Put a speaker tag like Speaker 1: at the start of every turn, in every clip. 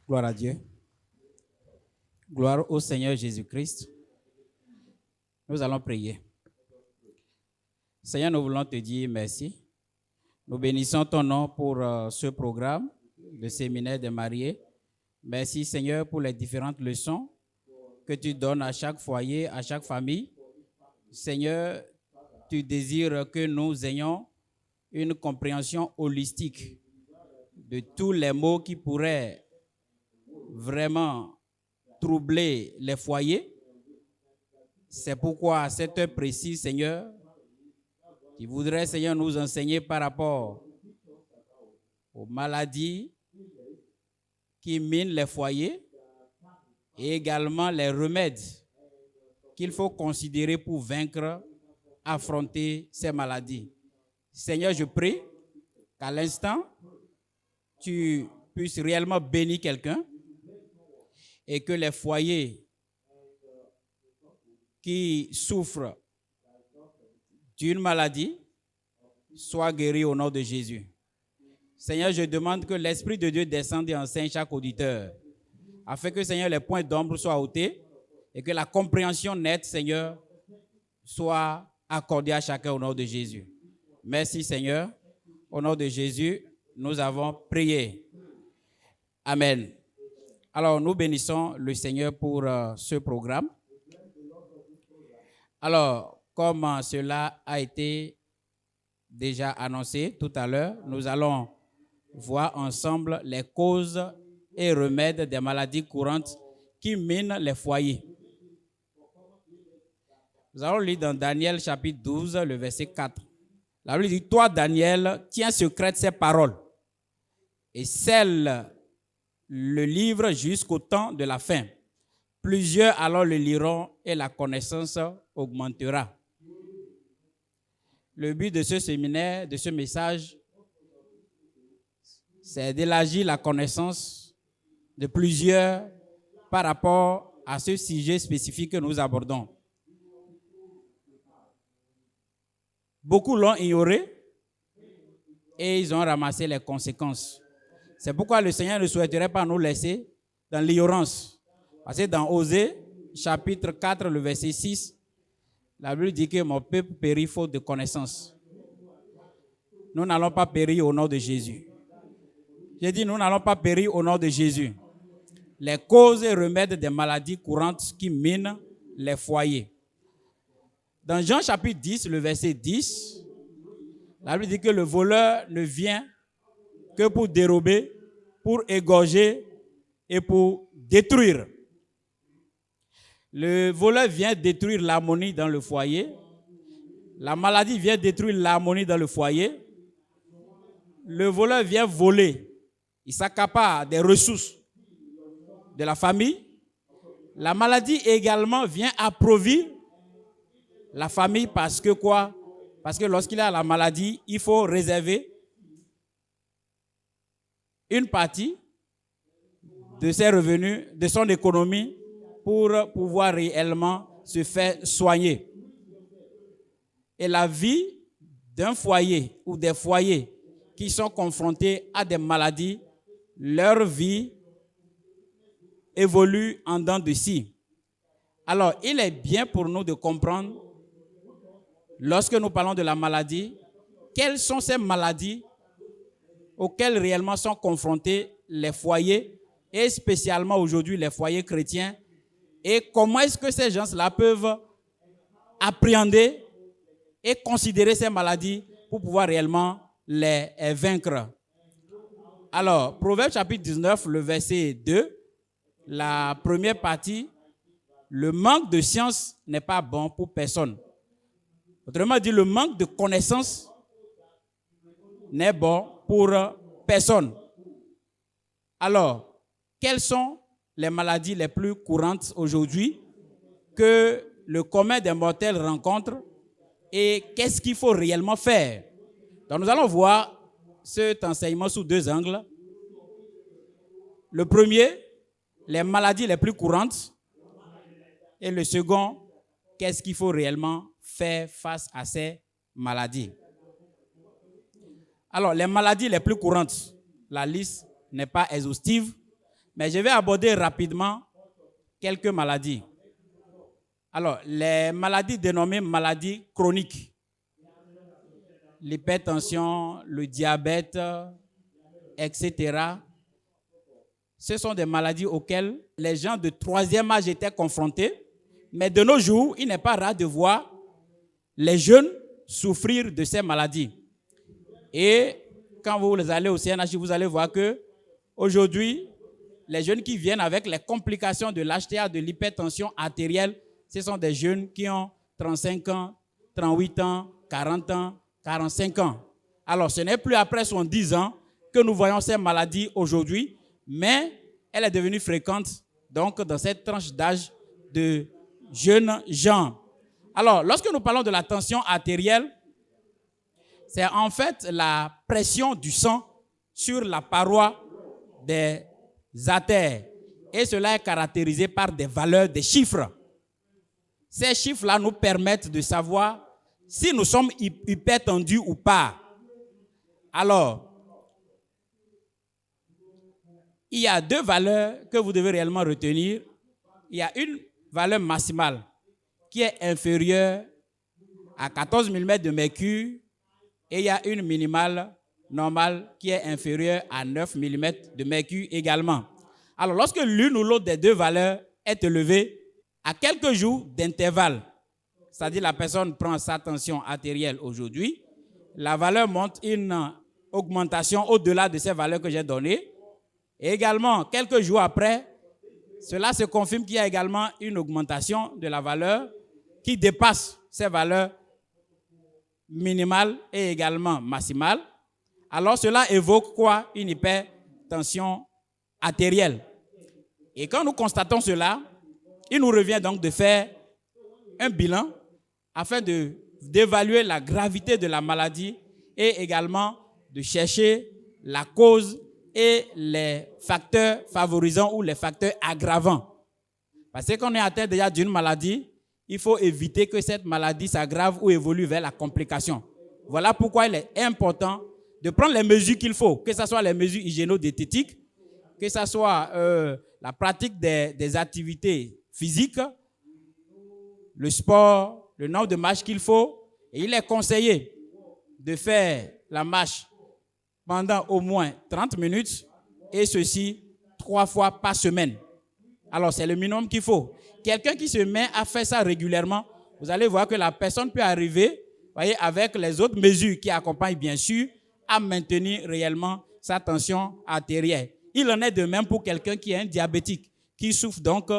Speaker 1: Gloire à Dieu. Gloire au Seigneur Jésus-Christ. Nous allons prier. Seigneur, nous voulons te dire merci. Nous bénissons ton nom pour ce programme de séminaire des mariés. Merci Seigneur pour les différentes leçons que tu donnes à chaque foyer, à chaque famille. Seigneur, tu désires que nous ayons une compréhension holistique de tous les maux qui pourraient vraiment troubler les foyers. C'est pourquoi à cette heure précise, Seigneur, tu voudrais, Seigneur, nous enseigner par rapport aux maladies qui minent les foyers et également les remèdes qu'il faut considérer pour vaincre, affronter ces maladies. Seigneur, je prie qu'à l'instant, tu puisses réellement bénir quelqu'un et que les foyers qui souffrent d'une maladie soient guéris au nom de Jésus. Seigneur, je demande que l'Esprit de Dieu descende et enseigne chaque auditeur, afin que, Seigneur, les points d'ombre soient ôtés et que la compréhension nette, Seigneur, soit accordée à chacun au nom de Jésus. Merci, Seigneur. Au nom de Jésus, nous avons prié. Amen. Alors, nous bénissons le Seigneur pour ce programme. Alors, comme cela a été déjà annoncé tout à l'heure, nous allons voir ensemble les causes et remèdes des maladies courantes qui minent les foyers. Nous allons lire dans Daniel chapitre 12, le verset 4. La Bible dit, « Toi, Daniel, tiens secrète ces paroles et scelle le livre jusqu'au temps de la fin. Plusieurs alors le liront et la connaissance augmentera. » Le but de ce séminaire, de ce message, c'est d'élargir la connaissance de plusieurs par rapport à ce sujet spécifique que nous abordons. Beaucoup l'ont ignoré et ils ont ramassé les conséquences. C'est pourquoi le Seigneur ne souhaiterait pas nous laisser dans l'ignorance. Parce que dans Osée, chapitre 4, le verset 6, la Bible dit que mon peuple périt faute de connaissance. Nous n'allons pas périr au nom de Jésus. J'ai dit, nous n'allons pas périr au nom de Jésus. Les causes et remèdes des maladies courantes qui minent les foyers. Dans Jean chapitre 10, le verset 10, la Bible dit que le voleur ne vient que pour dérober, pour égorger et pour détruire. Le voleur vient détruire l'harmonie dans le foyer. La maladie vient détruire l'harmonie dans le foyer. Le voleur vient voler. Il s'accapare des ressources de la famille. La maladie également vient appauvrir la famille parce que quoi? Parce que lorsqu'il a la maladie, il faut réserver une partie de ses revenus, de son économie, pour pouvoir réellement se faire soigner. Et la vie d'un foyer ou des foyers qui sont confrontés à des maladies, leur vie évolue en dents de scie. Alors, il est bien pour nous de comprendre, lorsque nous parlons de la maladie, quelles sont ces maladies auxquelles réellement sont confrontés les foyers, et spécialement aujourd'hui les foyers chrétiens, et comment est-ce que ces gens-là peuvent appréhender et considérer ces maladies pour pouvoir réellement les vaincre. Alors, Proverbe chapitre 19, le verset 2, la première partie, le manque de science n'est pas bon pour personne. Autrement dit, le manque de connaissance n'est bon pour personne. Alors, quelles sont les maladies les plus courantes aujourd'hui que le commun des mortels rencontre et qu'est-ce qu'il faut réellement faire? Donc, nous allons voir cet enseignement sous deux angles. Le premier, les maladies les plus courantes. Et le second, qu'est-ce qu'il faut réellement faire face à ces maladies? Alors, les maladies les plus courantes, la liste n'est pas exhaustive, Mais je vais aborder rapidement quelques maladies. Alors, les maladies dénommées maladies chroniques, l'hypertension, le diabète, etc., ce sont des maladies auxquelles les gens de troisième âge étaient confrontés. Mais de nos jours, il n'est pas rare de voir les jeunes souffrir de ces maladies. Et quand vous allez au CNH, vous allez voir que aujourd'hui, les jeunes qui viennent avec les complications de l'HTA, de l'hypertension artérielle, ce sont des jeunes qui ont 35 ans, 38 ans, 40 ans, 45 ans. Alors, ce n'est plus après 70 ans que nous voyons ces maladies aujourd'hui, mais elle est devenue fréquente donc dans cette tranche d'âge de jeunes gens. Alors, lorsque nous parlons de la tension artérielle, c'est en fait la pression du sang sur la paroi des artères. Et cela est caractérisé par des valeurs, des chiffres. Ces chiffres-là nous permettent de savoir si nous sommes hypertendus ou pas. Alors, il y a deux valeurs que vous devez réellement retenir. Il y a une valeur maximale qui est inférieure à 14 mm de mercure et il y a une minimale normale qui est inférieure à 9 mm de mercure également. Alors, lorsque l'une ou l'autre des deux valeurs est élevée, à quelques jours d'intervalle, c'est-à-dire la personne prend sa tension artérielle aujourd'hui, la valeur montre une augmentation au-delà de ces valeurs que j'ai données. Et également, quelques jours après, cela se confirme qu'il y a également une augmentation de la valeur qui dépasse ces valeurs minimales et également maximales. Alors cela évoque quoi? Une hypertension artérielle. Et quand nous constatons cela, il nous revient donc de faire un bilan afin d'évaluer la gravité de la maladie et également de chercher la cause et les facteurs favorisants ou les facteurs aggravants. Parce que quand on est atteint déjà d'une maladie, il faut éviter que cette maladie s'aggrave ou évolue vers la complication. Voilà pourquoi il est important de prendre les mesures qu'il faut, que ce soit les mesures hygiéno-diététiques, que ce soit la pratique des activités physiques, le sport, le nombre de marches qu'il faut. Et il est conseillé de faire la marche pendant au moins 30 minutes et ceci 3 fois par semaine. Alors, c'est le minimum qu'il faut. Quelqu'un qui se met à faire ça régulièrement, vous allez voir que la personne peut arriver, voyez, avec les autres mesures qui accompagnent bien sûr, à maintenir réellement sa tension artérielle. Il en est de même pour quelqu'un qui est un diabétique, qui souffre donc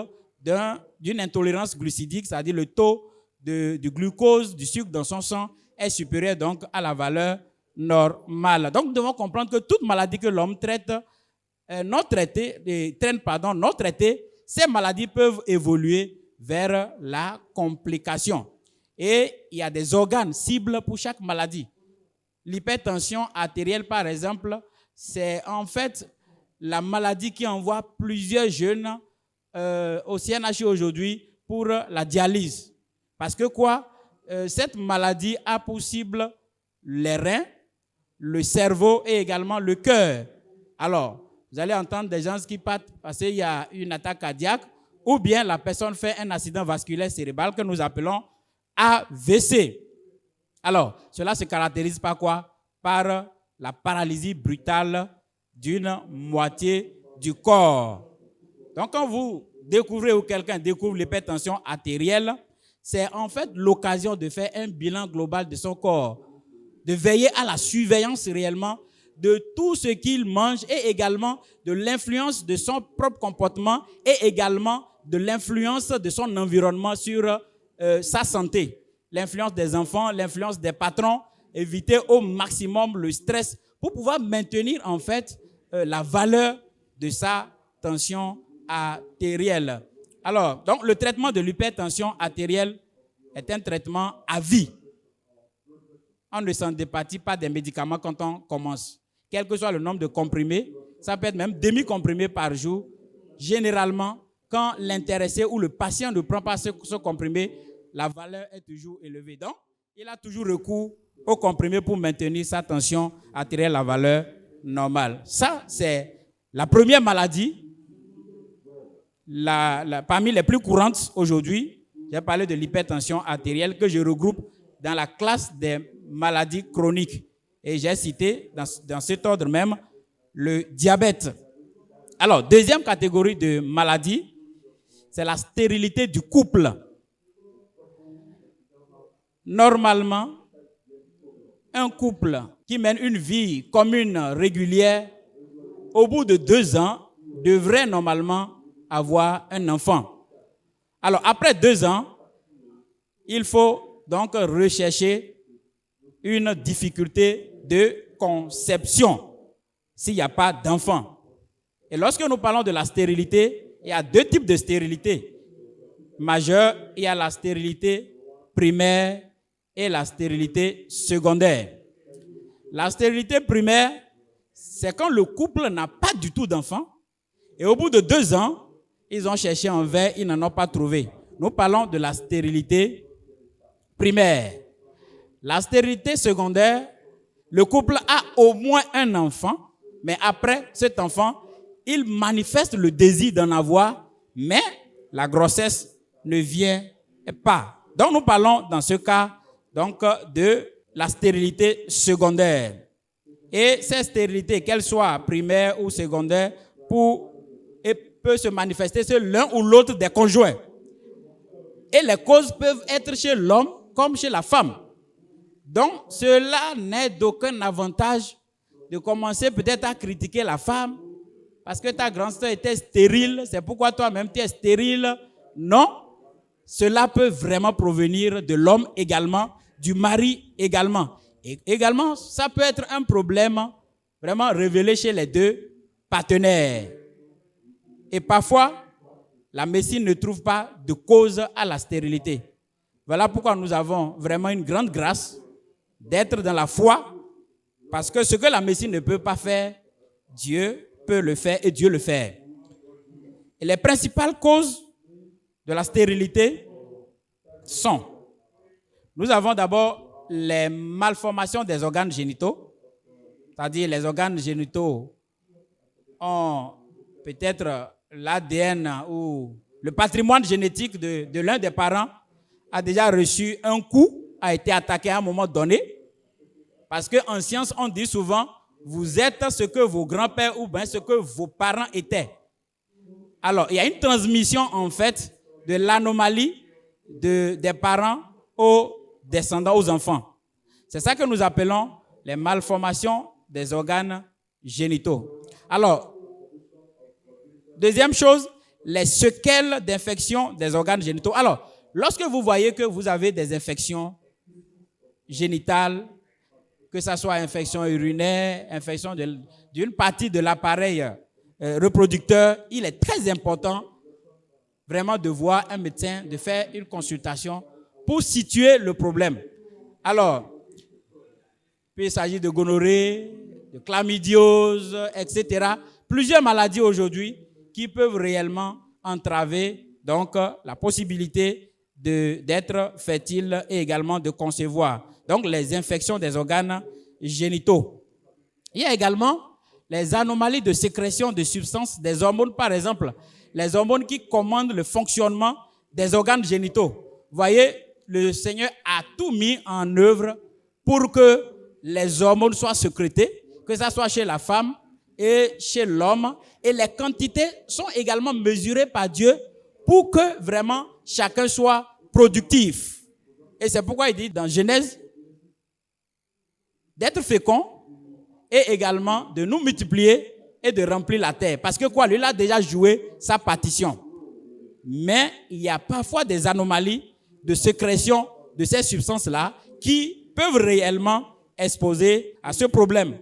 Speaker 1: d'une intolérance glucidique, c'est-à-dire le taux du glucose, du sucre dans son sang est supérieur donc à la valeur normale. Donc nous devons comprendre que toute maladie que l'homme traite, non traitée, ces maladies peuvent évoluer vers la complication. Et il y a des organes cibles pour chaque maladie. L'hypertension artérielle, par exemple, c'est en fait la maladie qui envoie plusieurs jeunes au CNH aujourd'hui pour la dialyse. Parce que quoi? Cette maladie a pour cible les reins, le cerveau et également le cœur. Alors, vous allez entendre des gens qui partent parce qu'il y a une attaque cardiaque ou bien la personne fait un accident vasculaire cérébral que nous appelons AVC. Alors, cela se caractérise par quoi? Par la paralysie brutale d'une moitié du corps. Donc, quand vous découvrez ou quelqu'un découvre l'hypertension artérielle, c'est en fait l'occasion de faire un bilan global de son corps, de veiller à la surveillance réellement de tout ce qu'il mange et également de l'influence de son propre comportement et également de l'influence de son environnement sur sa santé. L'influence des enfants, l'influence des patrons, éviter au maximum le stress pour pouvoir maintenir en fait la valeur de sa tension artérielle. Alors, donc le traitement de l'hypertension artérielle est un traitement à vie. On ne s'en départit pas des médicaments quand on commence. Quel que soit le nombre de comprimés, ça peut être même demi-comprimés par jour. Généralement, quand l'intéressé ou le patient ne prend pas ce comprimé, la valeur est toujours élevée. Donc, il a toujours recours au comprimé pour maintenir sa tension artérielle à la valeur normale. Ça, c'est la première maladie parmi les plus courantes aujourd'hui, j'ai parlé de l'hypertension artérielle que je regroupe dans la classe des maladies chroniques. Et j'ai cité dans cet ordre même le diabète. Alors, deuxième catégorie de maladies, c'est la stérilité du couple. Normalement, un couple qui mène une vie commune, régulière, au bout de 2 ans, devrait normalement avoir un enfant. Alors, après 2 ans, il faut donc rechercher une difficulté de conception s'il n'y a pas d'enfant. Et lorsque nous parlons de la stérilité, il y a 2 types de stérilité. Majeure, il y a la stérilité primaire et la stérilité secondaire. La stérilité primaire, c'est quand le couple n'a pas du tout d'enfant et au bout de 2 ans, ils ont cherché en vain, ils n'en ont pas trouvé. Nous parlons de la stérilité primaire. La stérilité secondaire, le couple a au moins un enfant, mais après cet enfant, il manifeste le désir d'en avoir, mais la grossesse ne vient pas. Donc nous parlons dans ce cas donc, de la stérilité secondaire. Et cette stérilité, qu'elle soit primaire ou secondaire, peut se manifester sur l'un ou l'autre des conjoints. Et les causes peuvent être chez l'homme comme chez la femme. Donc, cela n'est d'aucun avantage de commencer peut-être à critiquer la femme parce que ta grande sœur était stérile, c'est pourquoi toi-même tu es stérile. Non, cela peut vraiment provenir de l'homme également, du mari également. Et également, ça peut être un problème vraiment révélé chez les 2 partenaires. Et parfois, la médecine ne trouve pas de cause à la stérilité. Voilà pourquoi nous avons vraiment une grande grâce d'être dans la foi, parce que ce que la médecine ne peut pas faire, Dieu peut le faire et Dieu le fait. Et les principales causes de la stérilité sont, nous avons d'abord les malformations des organes génitaux, c'est-à-dire les organes génitaux ont peut-être l'ADN ou le patrimoine génétique de l'un des parents a déjà reçu un coup, a été attaqué à un moment donné. Parce qu'en science, on dit souvent, vous êtes ce que vos grands-pères ou bien ce que vos parents étaient. Alors, il y a une transmission en fait de l'anomalie des parents aux descendants, aux enfants. C'est ça que nous appelons les malformations des organes génitaux. Alors, deuxième chose, les séquelles d'infection des organes génitaux. Alors, lorsque vous voyez que vous avez des infections génitales, que ce soit infection urinaire, infection d'une partie de l'appareil reproducteur, il est très important vraiment de voir un médecin, de faire une consultation pour situer le problème. Alors, il s'agit de gonorrhée, de chlamydiose, etc. Plusieurs maladies aujourd'hui qui peuvent réellement entraver donc la possibilité d'être fertile et également de concevoir. Donc les infections des organes génitaux. Il y a également les anomalies de sécrétion de substances des hormones, par exemple, les hormones qui commandent le fonctionnement des organes génitaux. Vous voyez, le Seigneur a tout mis en œuvre pour que les hormones soient sécrétées, que ce soit chez la femme et chez l'homme. Et les quantités sont également mesurées par Dieu pour que vraiment chacun soit productif. Et c'est pourquoi il dit dans Genèse d'être fécond et également de nous multiplier et de remplir la terre. Parce que quoi, lui, il a déjà joué sa partition. Mais il y a parfois des anomalies de sécrétion de ces substances-là qui peuvent réellement exposer à ce problème.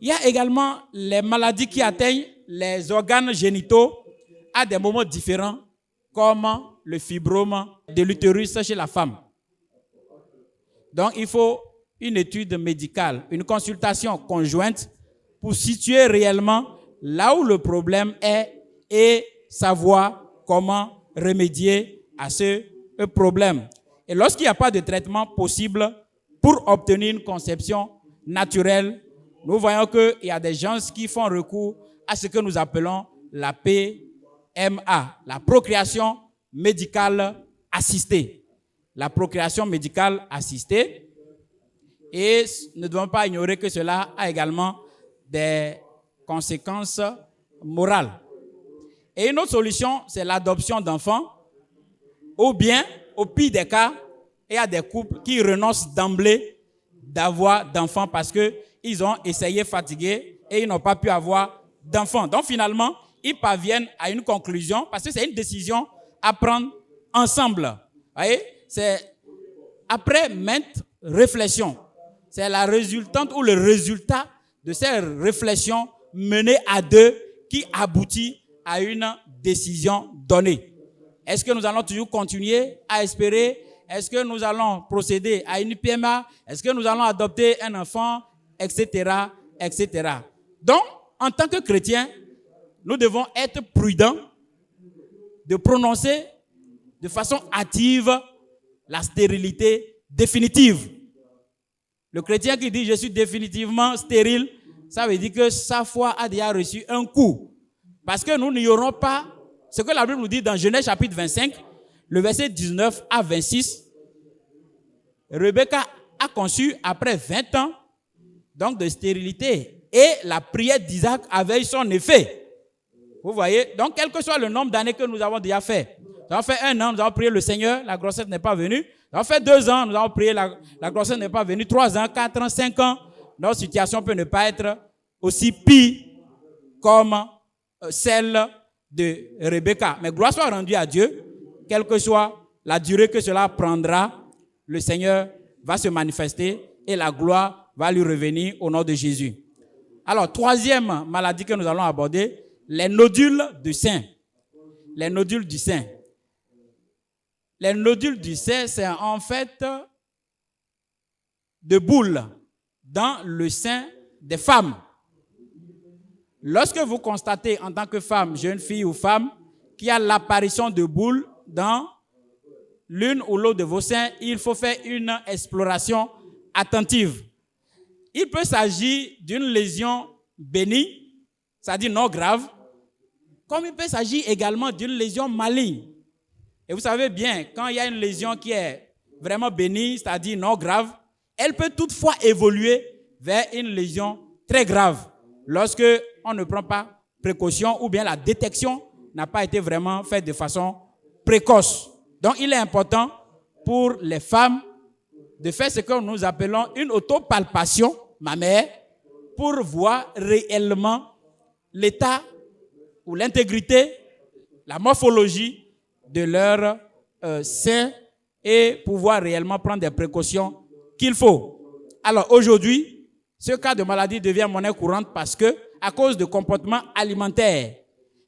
Speaker 1: Il y a également les maladies qui atteignent les organes génitaux à des moments différents, comme le fibrome de l'utérus chez la femme. Donc, il faut une étude médicale, une consultation conjointe pour situer réellement là où le problème est et savoir comment remédier à ce problème. Et lorsqu'il n'y a pas de traitement possible pour obtenir une conception naturelle, nous voyons qu'il y a des gens qui font recours à ce que nous appelons la PMA, la procréation médicale assistée. La procréation médicale assistée. Et ne devons pas ignorer que cela a également des conséquences morales. Et une autre solution, c'est l'adoption d'enfants. Ou bien, au pire des cas, il y a des couples qui renoncent d'emblée d'avoir d'enfants parce qu'ils ont essayé fatigués et ils n'ont pas pu avoir d'enfants. Donc finalement, ils parviennent à une conclusion parce que c'est une décision à prendre ensemble. Vous voyez, c'est après maintes réflexions. C'est la résultante ou le résultat de ces réflexions menées à deux qui aboutit à une décision donnée. Est-ce que nous allons toujours continuer à espérer? Est-ce que nous allons procéder à une PMA? Est-ce que nous allons adopter un enfant? Etc., etc. Donc, en tant que chrétiens, nous devons être prudents de prononcer de façon hâtive la stérilité définitive. Le chrétien qui dit « je suis définitivement stérile », ça veut dire que sa foi a déjà reçu un coup. Parce que nous n'ignorons pas ce que la Bible nous dit dans Genèse chapitre 25, le verset 19 à 26. Rebecca a conçu après 20 ans donc de stérilité et la prière d'Isaac avait eu son effet. Vous voyez, donc quel que soit le nombre d'années que nous avons déjà fait. Nous avons fait 1 an, nous avons prié le Seigneur, la grossesse n'est pas venue. Nous avons fait 2 ans, nous avons prié, la grossesse n'est pas venue. 3 ans, 4 ans, 5 ans, notre situation peut ne pas être aussi pire comme celle de Rebecca. Mais gloire soit rendue à Dieu, quelle que soit la durée que cela prendra, le Seigneur va se manifester et la gloire va lui revenir au nom de Jésus. Alors, troisième maladie que nous allons aborder, les nodules du sein. Les nodules du sein. Les nodules du sein, c'est en fait de boules dans le sein des femmes. Lorsque vous constatez en tant que femme, jeune fille ou femme, qu'il y a l'apparition de boules dans l'une ou l'autre de vos seins, il faut faire une exploration attentive. Il peut s'agir d'une lésion bénigne, c'est-à-dire non grave, comme il peut s'agir également d'une lésion maligne. Et vous savez bien, quand il y a une lésion qui est vraiment bénigne, c'est-à-dire non grave, elle peut toutefois évoluer vers une lésion très grave lorsque on ne prend pas précaution ou bien la détection n'a pas été vraiment faite de façon précoce. Donc, il est important pour les femmes de faire ce que nous appelons une autopalpation mammaire pour voir réellement l'état ou l'intégrité, la morphologie de leur sein et pouvoir réellement prendre des précautions qu'il faut. Alors, aujourd'hui, ce cas de maladie devient monnaie courante parce que, à cause de comportements alimentaires,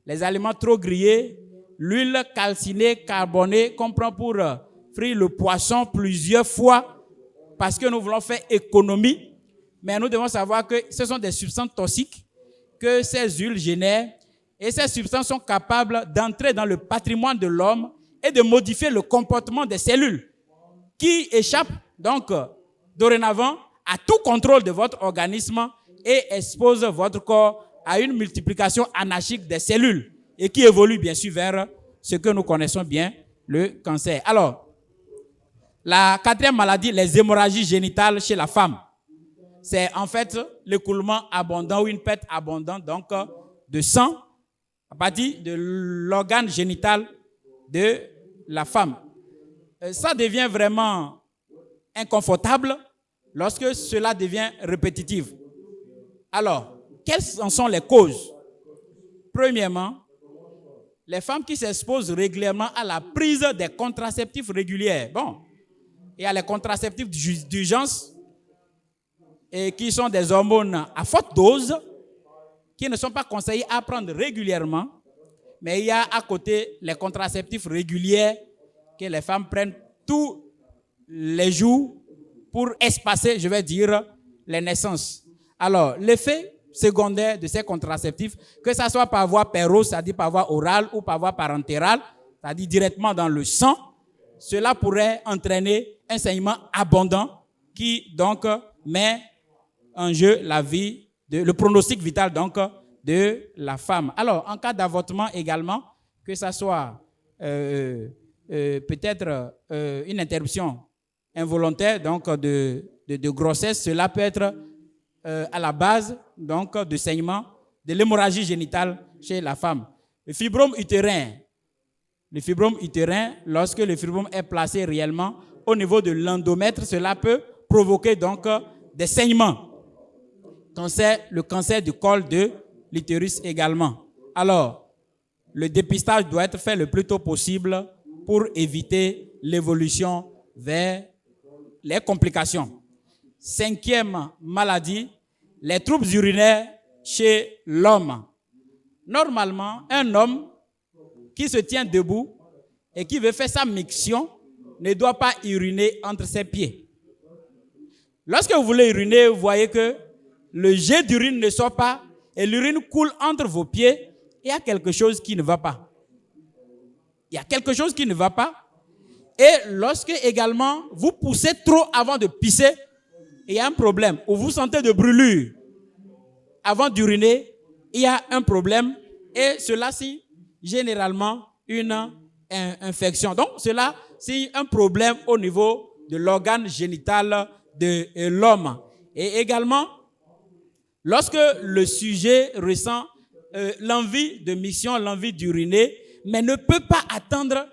Speaker 1: les aliments trop grillés, l'huile calcinée, carbonée, qu'on prend pour frire le poisson plusieurs fois parce que nous voulons faire économie. Mais nous devons savoir que ce sont des substances toxiques que ces huiles génèrent et ces substances sont capables d'entrer dans le patrimoine de l'homme et de modifier le comportement des cellules qui échappent donc dorénavant à tout contrôle de votre organisme et exposent votre corps à une multiplication anarchique des cellules et qui évolue bien sûr vers ce que nous connaissons bien, le cancer. Alors, la quatrième maladie, les hémorragies génitales chez la femme. C'est en fait l'écoulement abondant ou une perte abondante donc, de sang à partir de l'organe génital de la femme. Ça devient vraiment inconfortable lorsque cela devient répétitif. Alors, quelles en sont les causes? Premièrement, les femmes qui s'exposent régulièrement à la prise des contraceptifs réguliers. Bon, il y a les contraceptifs d'urgence et qui sont des hormones à forte dose qui ne sont pas conseillés à prendre régulièrement, mais il y a à côté les contraceptifs réguliers que les femmes prennent tous les jours pour espacer, je vais dire, les naissances. Alors, l'effet secondaire de ces contraceptifs, que ce soit par voie péros, c'est-à-dire par voie orale ou par voie parentérale, c'est-à-dire directement dans le sang, cela pourrait entraîner un saignement abondant qui donc met en jeu la vie, le pronostic vital donc de la femme. Alors, en cas d'avortement également, que ça soit peut-être une interruption involontaire donc de grossesse, cela peut être à la base donc de saignement, de l'hémorragie génitale chez la femme. Le fibrome utérin, lorsque le fibrome est placé réellement au niveau de l'endomètre, cela peut provoquer donc des saignements. Le cancer du col de l'utérus également. Alors, le dépistage doit être fait le plus tôt possible pour éviter l'évolution vers les complications. 5e maladie, les troubles urinaires chez l'homme. Normalement, un homme qui se tient debout et qui veut faire sa miction ne doit pas uriner entre ses pieds. Lorsque vous voulez uriner, vous voyez que le jet d'urine ne sort pas et l'urine coule entre vos pieds. Il y a quelque chose qui ne va pas. Il y a quelque chose qui ne va pas. Et lorsque également vous poussez trop avant de pisser, il y a un problème. Ou vous sentez de brûlure avant d'uriner, il y a un problème. Et cela, c'est généralement une infection. Donc, cela, c'est un problème au niveau de l'organe génital de l'homme. Et également, lorsque le sujet ressent l'envie de miction, l'envie d'uriner, mais ne peut pas attendre,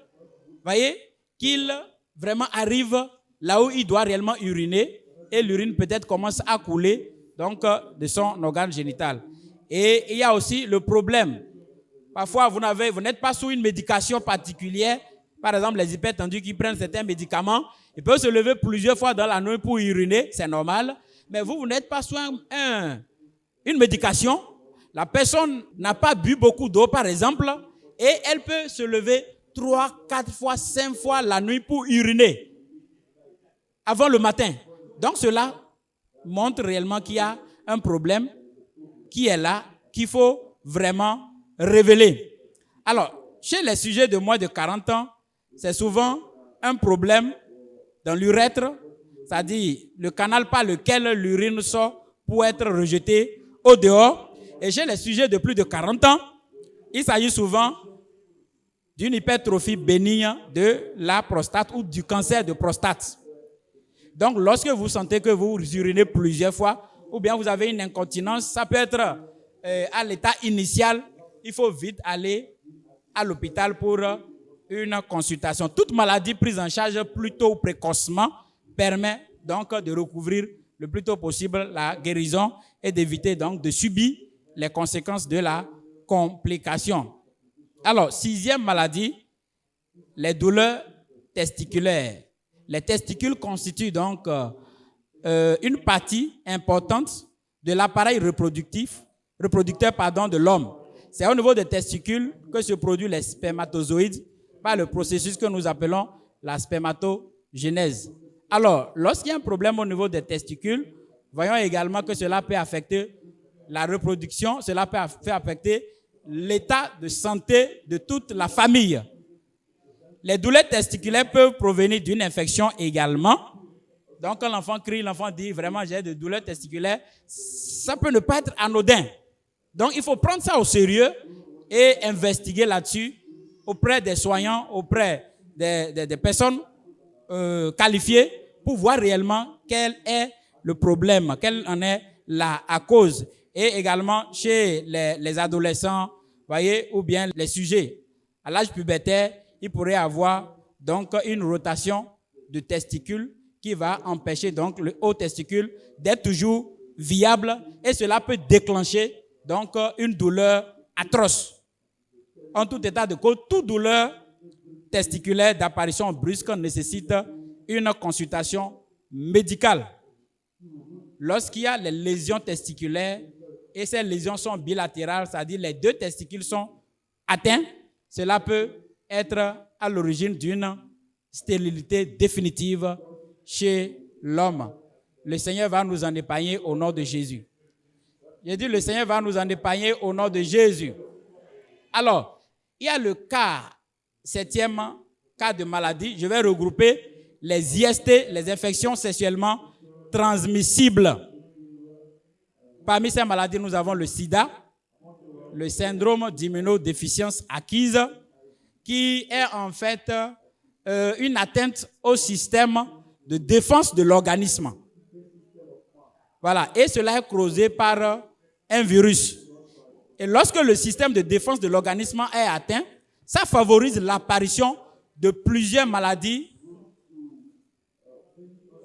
Speaker 1: voyez, qu'il vraiment arrive là où il doit réellement uriner, et l'urine peut-être commence à couler donc de son organe génital. Et il y a aussi le problème. Parfois, vous n'êtes pas sous une médication particulière. Par exemple, les hypertendus qui prennent certains médicaments, ils peuvent se lever plusieurs fois dans la nuit pour uriner, c'est normal. Mais vous n'êtes pas sous une médication. La personne n'a pas bu beaucoup d'eau, par exemple, et elle peut se lever 3, 4 fois, 5 fois la nuit pour uriner avant le matin. Donc cela montre réellement qu'il y a un problème qui est là, qu'il faut vraiment révéler. Alors, chez les sujets de moins de 40 ans, c'est souvent un problème dans l'urètre, c'est-à-dire le canal par lequel l'urine sort pour être rejetée au dehors. Et chez les sujets de plus de 40 ans, il s'agit souvent d'une hypertrophie bénigne de la prostate ou du cancer de prostate. Donc, lorsque vous sentez que vous urinez plusieurs fois, ou bien vous avez une incontinence, ça peut être à l'état initial, il faut vite aller à l'hôpital pour une consultation. Toute maladie prise en charge plus tôt ou précocement permet donc de recouvrir le plus tôt possible la guérison et d'éviter donc de subir les conséquences de la complication. Alors, 6e maladie, les douleurs testiculaires. Les testicules constituent donc une partie importante de l'appareil reproducteur de l'homme. C'est au niveau des testicules que se produisent les spermatozoïdes par le processus que nous appelons la spermatogénèse. Alors, lorsqu'il y a un problème au niveau des testicules, voyons également que cela peut affecter la reproduction, cela peut affecter l'état de santé de toute la famille. Les douleurs testiculaires peuvent provenir d'une infection également. Donc, quand l'enfant crie, l'enfant dit vraiment j'ai des douleurs testiculaires, ça peut ne pas être anodin. Donc, il faut prendre ça au sérieux et investiguer là-dessus auprès des soignants, auprès des personnes qualifiées pour voir réellement quel est le problème, quelle en est la cause. Et également chez les adolescents, voyez, ou bien les sujets à l'âge pubertaire, il pourrait avoir donc une rotation de testicules qui va empêcher donc le haut testicule d'être toujours viable et cela peut déclencher donc une douleur atroce. En tout état de cause, toute douleur testiculaire d'apparition brusque nécessite une consultation médicale. Lorsqu'il y a les lésions testiculaires et ces lésions sont bilatérales, c'est-à-dire les deux testicules sont atteints, cela peut être à l'origine d'une stérilité définitive chez l'homme. Le Seigneur va nous en épargner au nom de Jésus. J'ai dit le Seigneur va nous en épargner au nom de Jésus. Alors, il y a le cas, 7e cas de maladie. Je vais regrouper les IST, les infections sexuellement transmissibles. Parmi ces maladies, nous avons le sida, le syndrome d'immunodéficience acquise, qui est en fait une atteinte au système de défense de l'organisme. Voilà, et cela est causé par un virus. Et lorsque le système de défense de l'organisme est atteint, ça favorise l'apparition de plusieurs maladies,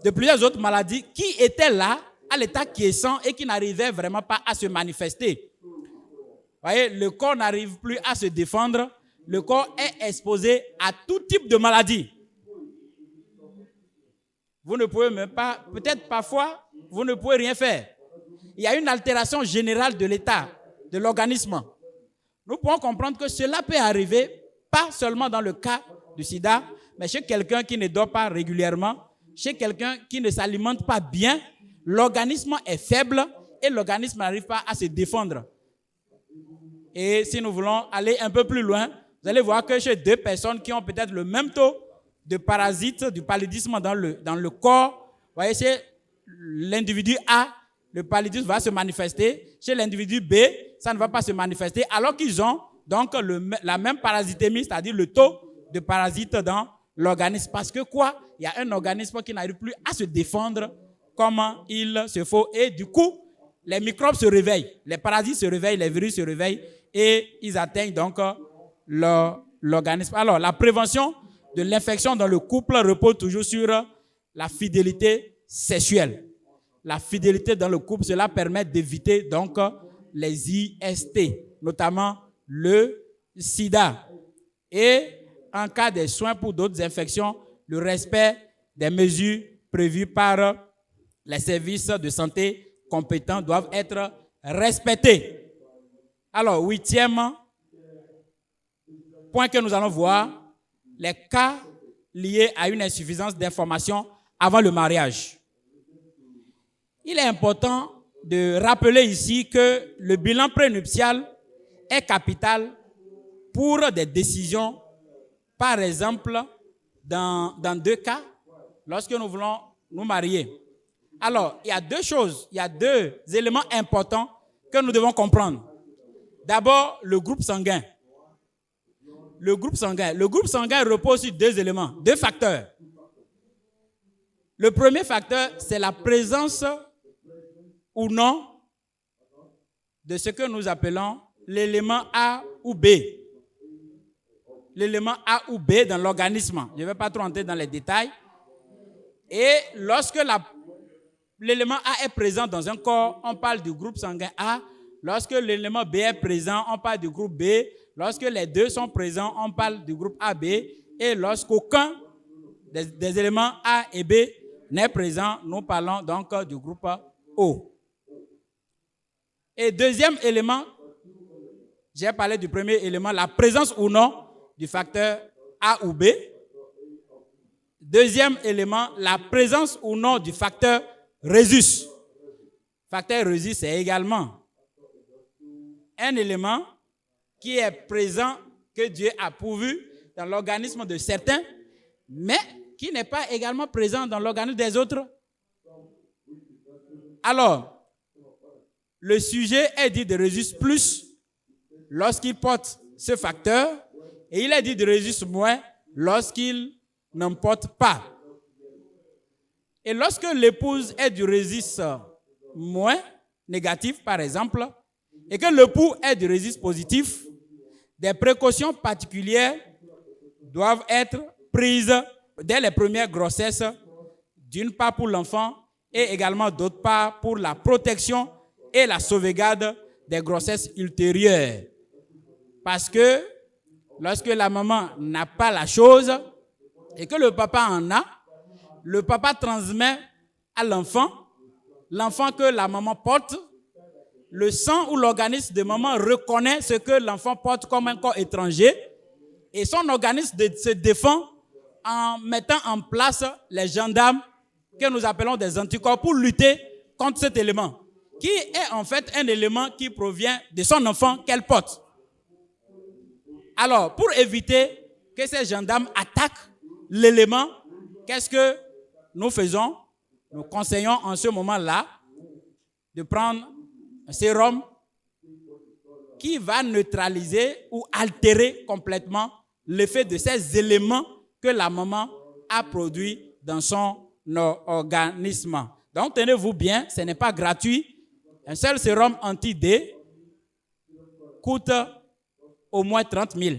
Speaker 1: de plusieurs autres maladies qui étaient là à l'état quiescent et qui n'arrivaient vraiment pas à se manifester. Vous voyez, le corps n'arrive plus à se défendre, le corps est exposé à tout type de maladie. Vous ne pouvez même pas, peut-être parfois, vous ne pouvez rien faire. Il y a une altération générale de l'état de l'organisme. Nous pouvons comprendre que cela peut arriver, pas seulement dans le cas du sida, mais chez quelqu'un qui ne dort pas régulièrement, chez quelqu'un qui ne s'alimente pas bien, l'organisme est faible et l'organisme n'arrive pas à se défendre. Et si nous voulons aller un peu plus loin, vous allez voir que chez deux personnes qui ont peut-être le même taux de parasites, du paludisme dans le corps, vous voyez, chez l'individu A, le paludisme va se manifester. Chez l'individu B, ça ne va pas se manifester, alors qu'ils ont donc la même parasitémie, c'est-à-dire le taux de parasites dans l'organisme. Parce que quoi? Il y a un organisme qui n'arrive plus à se défendre comme il se faut. Et du coup, les microbes se réveillent, les parasites se réveillent, les virus se réveillent et ils atteignent donc l'organisme. Alors, la prévention de l'infection dans le couple repose toujours sur la fidélité sexuelle. La fidélité dans le couple, cela permet d'éviter donc les IST, notamment le sida. Et en cas de soins pour d'autres infections, le respect des mesures prévues par les services de santé compétents doivent être respectés. Alors, 8e point que nous allons voir, les cas liés à une insuffisance d'information avant le mariage. Il est important de rappeler ici que le bilan prénuptial est capital pour des décisions, par exemple, dans 2 cas, lorsque nous voulons nous marier. Alors, il y a 2 choses, il y a 2 éléments importants que nous devons comprendre. D'abord, le groupe sanguin. Le groupe sanguin repose sur 2 éléments, 2 facteurs. Le premier facteur, c'est la présence ou non de ce que nous appelons l'élément A ou B. L'élément A ou B dans l'organisme. Je ne vais pas trop entrer dans les détails. Et lorsque l'élément A est présent dans un corps, on parle du groupe sanguin A. Lorsque l'élément B est présent, on parle du groupe B. Lorsque les 2 sont présents, on parle du groupe AB. Et lorsqu'aucun des éléments A et B n'est présent, nous parlons donc du groupe O. Et deuxième élément, j'ai parlé du premier élément, la présence ou non du facteur A ou B. Deuxième élément, la présence ou non du facteur Rhésus. Facteur Rhésus, c'est également un élément qui est présent, que Dieu a pourvu dans l'organisme de certains, mais qui n'est pas également présent dans l'organisme des autres. Alors, le sujet est dit de Rhésus plus lorsqu'il porte ce facteur et il est dit de Rhésus moins lorsqu'il n'en porte pas. Et lorsque l'épouse est du Rhésus moins négatif, par exemple, et que l'époux est du Rhésus positif, des précautions particulières doivent être prises dès les premières grossesses, d'une part pour l'enfant et également d'autre part pour la protection et la sauvegarde des grossesses ultérieures. Parce que lorsque la maman n'a pas la chose et que le papa en a, le papa transmet à l'enfant que la maman porte. Le sang ou l'organisme de maman reconnaît ce que l'enfant porte comme un corps étranger et son organisme se défend en mettant en place les gendarmes que nous appelons des anticorps pour lutter contre cet élément, qui est en fait un élément qui provient de son enfant qu'elle porte. Alors, pour éviter que ces gendarmes attaquent l'élément, qu'est-ce que nous faisons? Nous conseillons en ce moment-là de prendre un sérum qui va neutraliser ou altérer complètement l'effet de ces éléments que la maman a produits dans son organisme. Donc, tenez-vous bien, ce n'est pas gratuit. Un seul sérum anti-D coûte au moins 30 000.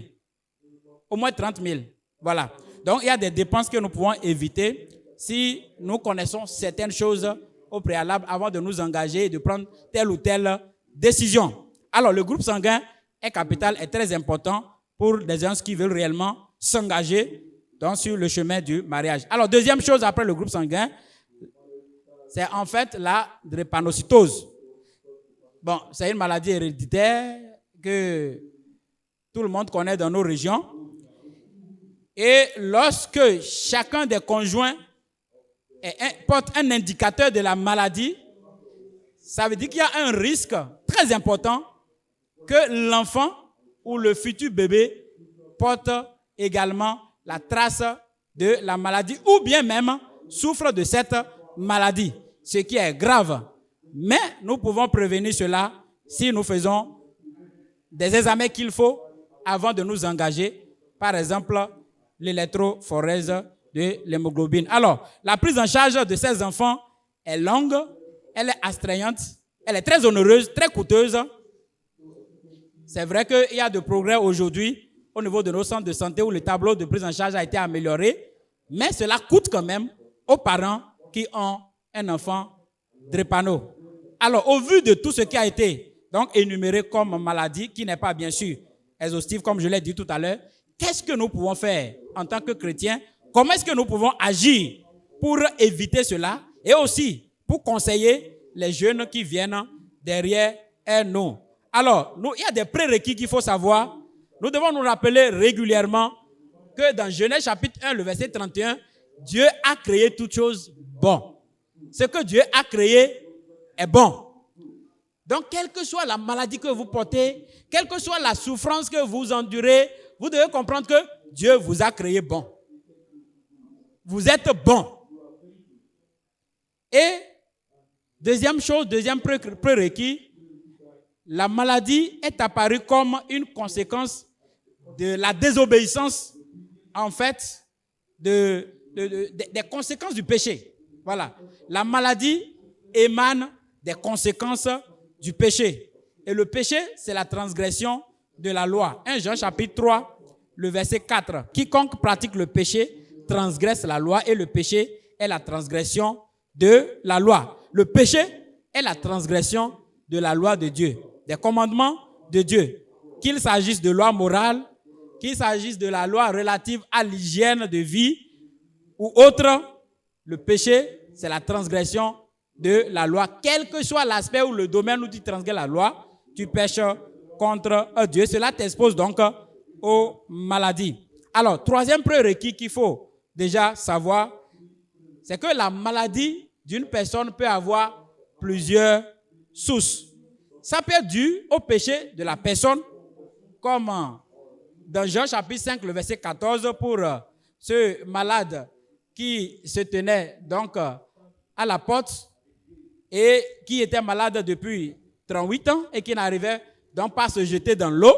Speaker 1: Au moins 30 000. Voilà. Donc, il y a des dépenses que nous pouvons éviter si nous connaissons certaines choses au préalable avant de nous engager et de prendre telle ou telle décision. Alors, le groupe sanguin est capital, est très important pour des gens qui veulent réellement s'engager sur le chemin du mariage. Alors, deuxième chose après le groupe sanguin, c'est en fait la drépanocytose. Bon, c'est une maladie héréditaire que tout le monde connaît dans nos régions. Et lorsque chacun des conjoints porte un indicateur de la maladie, ça veut dire qu'il y a un risque très important que l'enfant ou le futur bébé porte également la trace de la maladie ou bien même souffre de cette maladie, ce qui est grave. Mais nous pouvons prévenir cela si nous faisons des examens qu'il faut avant de nous engager. Par exemple, l'électrophorèse de l'hémoglobine. Alors, la prise en charge de ces enfants est longue, elle est astreignante, elle est très onéreuse, très coûteuse. C'est vrai qu'il y a de progrès aujourd'hui au niveau de nos centres de santé où le tableau de prise en charge a été amélioré, mais cela coûte quand même aux parents qui ont un enfant drépano. Alors, au vu de tout ce qui a été donc énuméré comme maladie, qui n'est pas bien sûr exhaustive, comme je l'ai dit tout à l'heure, qu'est-ce que nous pouvons faire en tant que chrétiens? Comment est-ce que nous pouvons agir pour éviter cela et aussi pour conseiller les jeunes qui viennent derrière nous? Alors, il y a des prérequis qu'il faut savoir. Nous devons nous rappeler régulièrement que dans Genèse chapitre 1, le verset 31, Dieu a créé toutes choses bonnes. Ce que Dieu a créé est bon. Donc, quelle que soit la maladie que vous portez, quelle que soit la souffrance que vous endurez, vous devez comprendre que Dieu vous a créé bon. Vous êtes bon. Et deuxième chose, deuxième prérequis, la maladie est apparue comme une conséquence de la désobéissance, en fait, des conséquences du péché. Voilà. La maladie émane des conséquences du péché. Et le péché, c'est la transgression de la loi. 1 Jean chapitre 3, le verset 4. Quiconque pratique le péché transgresse la loi et le péché est la transgression de la loi. Le péché est la transgression de la loi de Dieu, des commandements de Dieu. Qu'il s'agisse de loi morale, qu'il s'agisse de la loi relative à l'hygiène de vie ou autre, le péché, c'est la transgression de la loi. Quel que soit l'aspect ou le domaine où tu transgresses la loi, tu pêches contre Dieu. Cela t'expose donc aux maladies. Alors, troisième prérequis qu'il faut déjà savoir, c'est que la maladie d'une personne peut avoir plusieurs sources. Ça peut être dû au péché de la personne, comme dans Jean chapitre 5, le verset 14, pour ce malade qui se tenait donc à la porte et qui était malade depuis 38 ans et qui n'arrivait donc pas à se jeter dans l'eau.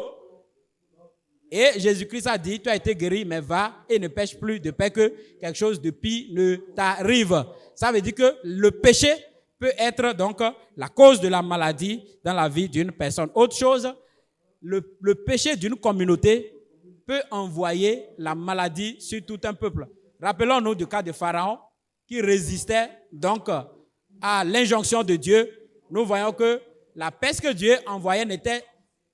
Speaker 1: Et Jésus-Christ a dit, tu as été guéri, mais va et ne pêche plus de peur que quelque chose de pire ne t'arrive. Ça veut dire que le péché peut être donc la cause de la maladie dans la vie d'une personne. Autre chose, le péché d'une communauté peut envoyer la maladie sur tout un peuple. Rappelons-nous du cas de Pharaon qui résistait donc à l'injonction de Dieu. Nous voyons que la peste que Dieu envoyait n'était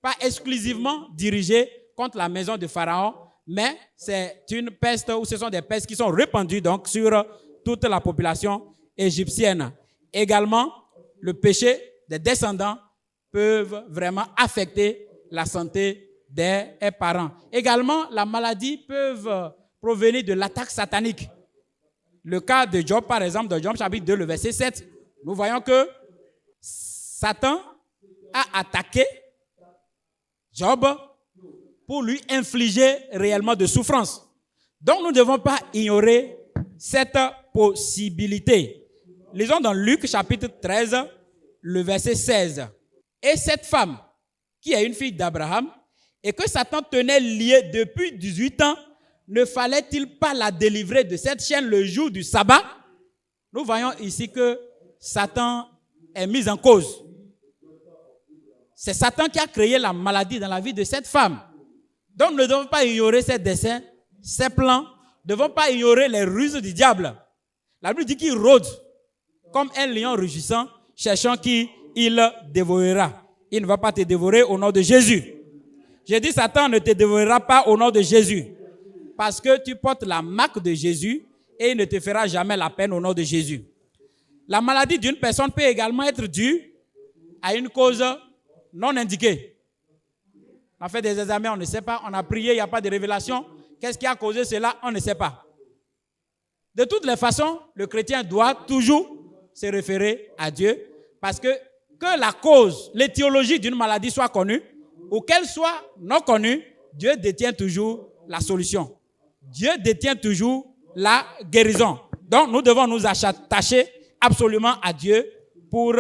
Speaker 1: pas exclusivement dirigée contre la maison de Pharaon, mais c'est une peste où ce sont des pestes qui sont répandues donc sur toute la population égyptienne. Également, le péché des descendants peuvent vraiment affecter la santé des parents. Également, la maladie peut provenir de l'attaque satanique. Le cas de Job, par exemple, dans Job chapitre 2, le verset 7, nous voyons que Satan a attaqué Job pour lui infliger réellement de souffrance. Donc, nous ne devons pas ignorer cette possibilité. Lisons dans Luc chapitre 13, le verset 16. Et cette femme, qui est une fille d'Abraham, et que Satan tenait liée depuis 18 ans, ne fallait-il pas la délivrer de cette chaîne le jour du sabbat? Nous voyons ici que Satan est mis en cause. C'est Satan qui a créé la maladie dans la vie de cette femme. Donc, nous ne devons pas ignorer ses desseins, ses plans. Nous ne devons pas ignorer les ruses du diable. La Bible dit qu'il rôde comme un lion rugissant, cherchant qui il dévorera. Il ne va pas te dévorer au nom de Jésus. J'ai dit, Satan ne te dévorera pas au nom de Jésus. Parce que tu portes la marque de Jésus et il ne te fera jamais la peine au nom de Jésus. La maladie d'une personne peut également être due à une cause non indiquée. On a fait des examens, on ne sait pas. On a prié, il n'y a pas de révélation. Qu'est-ce qui a causé cela? On ne sait pas. De toutes les façons, le chrétien doit toujours se référer à Dieu parce que la cause, l'étiologie d'une maladie soit connue ou qu'elle soit non connue, Dieu détient toujours la solution. Dieu détient toujours la guérison. Donc, nous devons nous attacher absolument à Dieu pour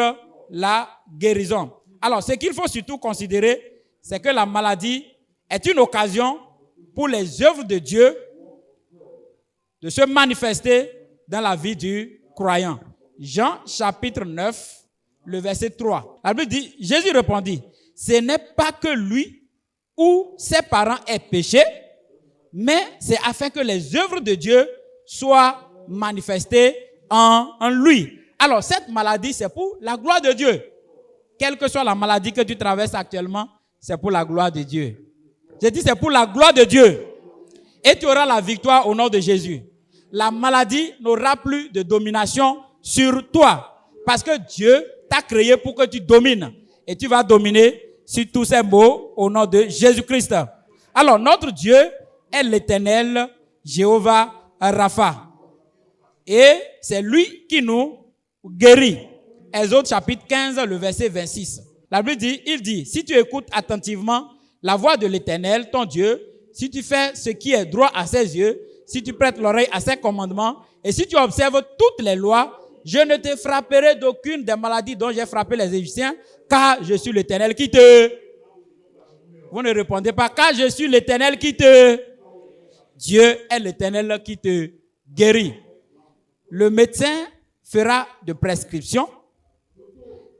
Speaker 1: la guérison. Alors, ce qu'il faut surtout considérer, c'est que la maladie est une occasion pour les œuvres de Dieu de se manifester dans la vie du croyant. Jean chapitre 9, le verset 3. La Bible dit, Jésus répondit, ce n'est pas que lui ou ses parents aient péché, mais c'est afin que les œuvres de Dieu soient manifestées en lui. Alors, cette maladie, c'est pour la gloire de Dieu. Quelle que soit la maladie que tu traverses actuellement, c'est pour la gloire de Dieu. J'ai dit, c'est pour la gloire de Dieu. Et tu auras la victoire au nom de Jésus. La maladie n'aura plus de domination sur toi. Parce que Dieu t'a créé pour que tu domines. Et tu vas dominer sur tous ces mots au nom de Jésus-Christ. Alors, notre Dieu est l'Éternel Jéhovah Rapha. Et c'est lui qui nous guérit. Exode chapitre 15, le verset 26. La Bible dit, il dit, si tu écoutes attentivement la voix de l'Éternel, ton Dieu, si tu fais ce qui est droit à ses yeux, si tu prêtes l'oreille à ses commandements, et si tu observes toutes les lois, je ne te frapperai d'aucune des maladies dont j'ai frappé les Égyptiens, car je suis l'Éternel qui te... Vous ne répondez pas, car je suis l'Éternel qui te... Dieu est l'Éternel qui te guérit. Le médecin fera de prescriptions,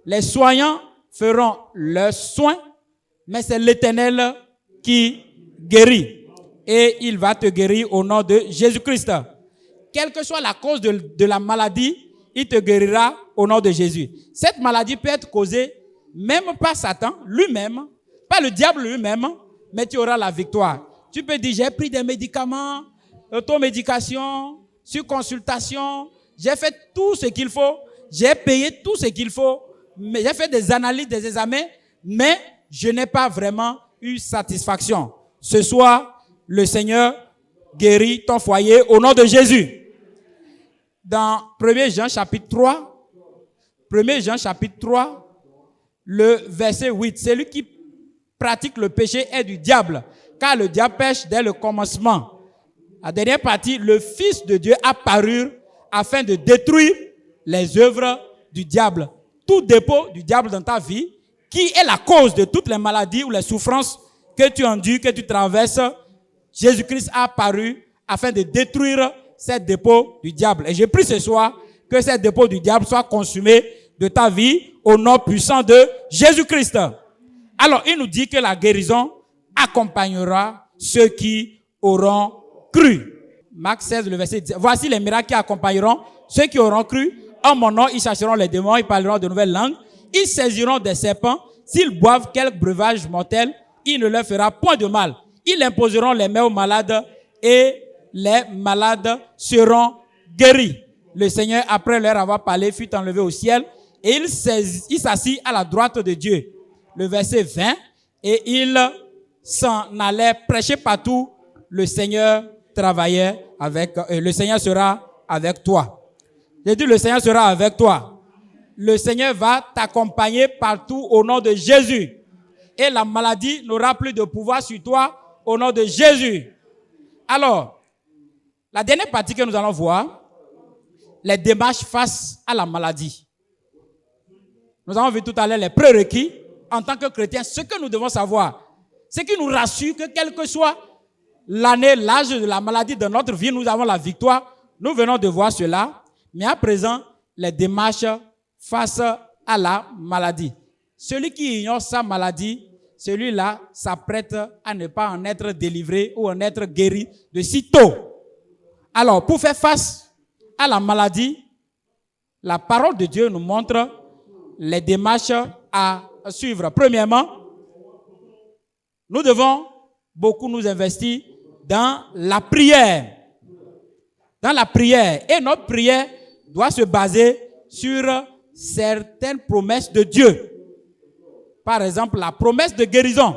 Speaker 1: les soignants feront leurs soins, mais c'est l'Éternel qui guérit. Et il va te guérir au nom de Jésus-Christ. Quelle que soit la cause de la maladie, il te guérira au nom de Jésus. Cette maladie peut être causée même par Satan lui-même, pas le diable lui-même, mais tu auras la victoire. Tu peux dire, j'ai pris des médicaments, automédication, sur consultation, j'ai fait tout ce qu'il faut, j'ai payé tout ce qu'il faut, mais j'ai fait des analyses, des examens, mais je n'ai pas vraiment eu satisfaction. Ce soir, le Seigneur guérit ton foyer au nom de Jésus. Dans 1 Jean chapitre 3, 1 Jean chapitre 3, le verset 8, celui qui pratique le péché est du diable, car le diable pêche dès le commencement. La dernière partie, le Fils de Dieu apparut afin de détruire les œuvres du diable. Tout dépôt du diable dans ta vie, qui est la cause de toutes les maladies ou les souffrances que tu endures, que tu traverses, Jésus-Christ a apparu afin de détruire ces dépôts du diable. Et j'ai prie ce soir que ces dépôts du diable soient consumés de ta vie au nom puissant de Jésus-Christ. Alors, il nous dit que la guérison accompagnera ceux qui auront cru. Marc 16, le verset 10. Voici les miracles qui accompagneront ceux qui auront cru. En mon nom, ils chasseront les démons, ils parleront de nouvelles langues. Ils saisiront des serpents. S'ils boivent quelque breuvage mortel, il ne leur fera point de mal. Ils imposeront les mains aux malades et les malades seront guéris. Le Seigneur, après leur avoir parlé, fut enlevé au ciel et il s'assit à la droite de Dieu. Le verset 20, et il s'en allait prêcher partout. Le Seigneur travaillait avec, le Seigneur sera avec toi. J'ai dit, le Seigneur sera avec toi. Le Seigneur va t'accompagner partout au nom de Jésus. Et la maladie n'aura plus de pouvoir sur toi au nom de Jésus. Alors, la dernière partie que nous allons voir, les démarches face à la maladie. Nous avons vu tout à l'heure les prérequis en tant que chrétiens, ce que nous devons savoir. Ce qui nous rassure que quelle que soit l'année, l'âge de la maladie de notre vie, nous avons la victoire. Nous venons de voir cela. Mais à présent, les démarches face à la maladie. Celui qui ignore sa maladie, celui-là s'apprête à ne pas en être délivré ou en être guéri de sitôt. Alors, pour faire face à la maladie, la parole de Dieu nous montre les démarches à suivre. Premièrement, nous devons beaucoup nous investir dans la prière. Dans la prière. Et notre prière doit se baser sur certaines promesses de Dieu. Par exemple, la promesse de guérison.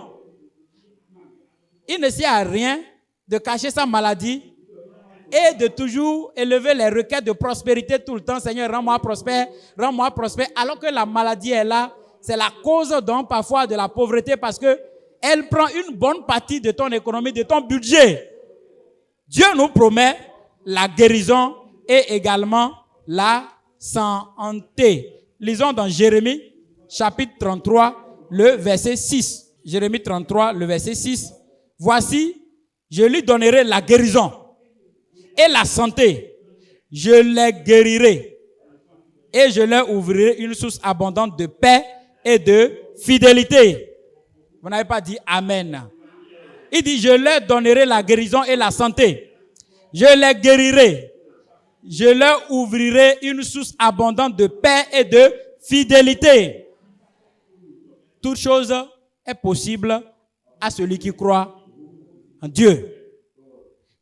Speaker 1: Il ne sert à rien de cacher sa maladie et de toujours élever les requêtes de prospérité tout le temps. Seigneur, rends-moi prospère, alors que la maladie est là. C'est la cause donc parfois de la pauvreté parce qu'elle prend une bonne partie de ton économie, de ton budget. Dieu nous promet la guérison et également la santé. Lisons dans Jérémie, chapitre 33, le verset 6. Jérémie 33, le verset 6. Voici, je lui donnerai la guérison et la santé. Je les guérirai et je leur ouvrirai une source abondante de paix et de fidélité. Vous n'avez pas dit Amen. Il dit, je leur donnerai la guérison et la santé. Je les guérirai. Je leur ouvrirai une source abondante de paix et de fidélité. Toute chose est possible à celui qui croit en Dieu.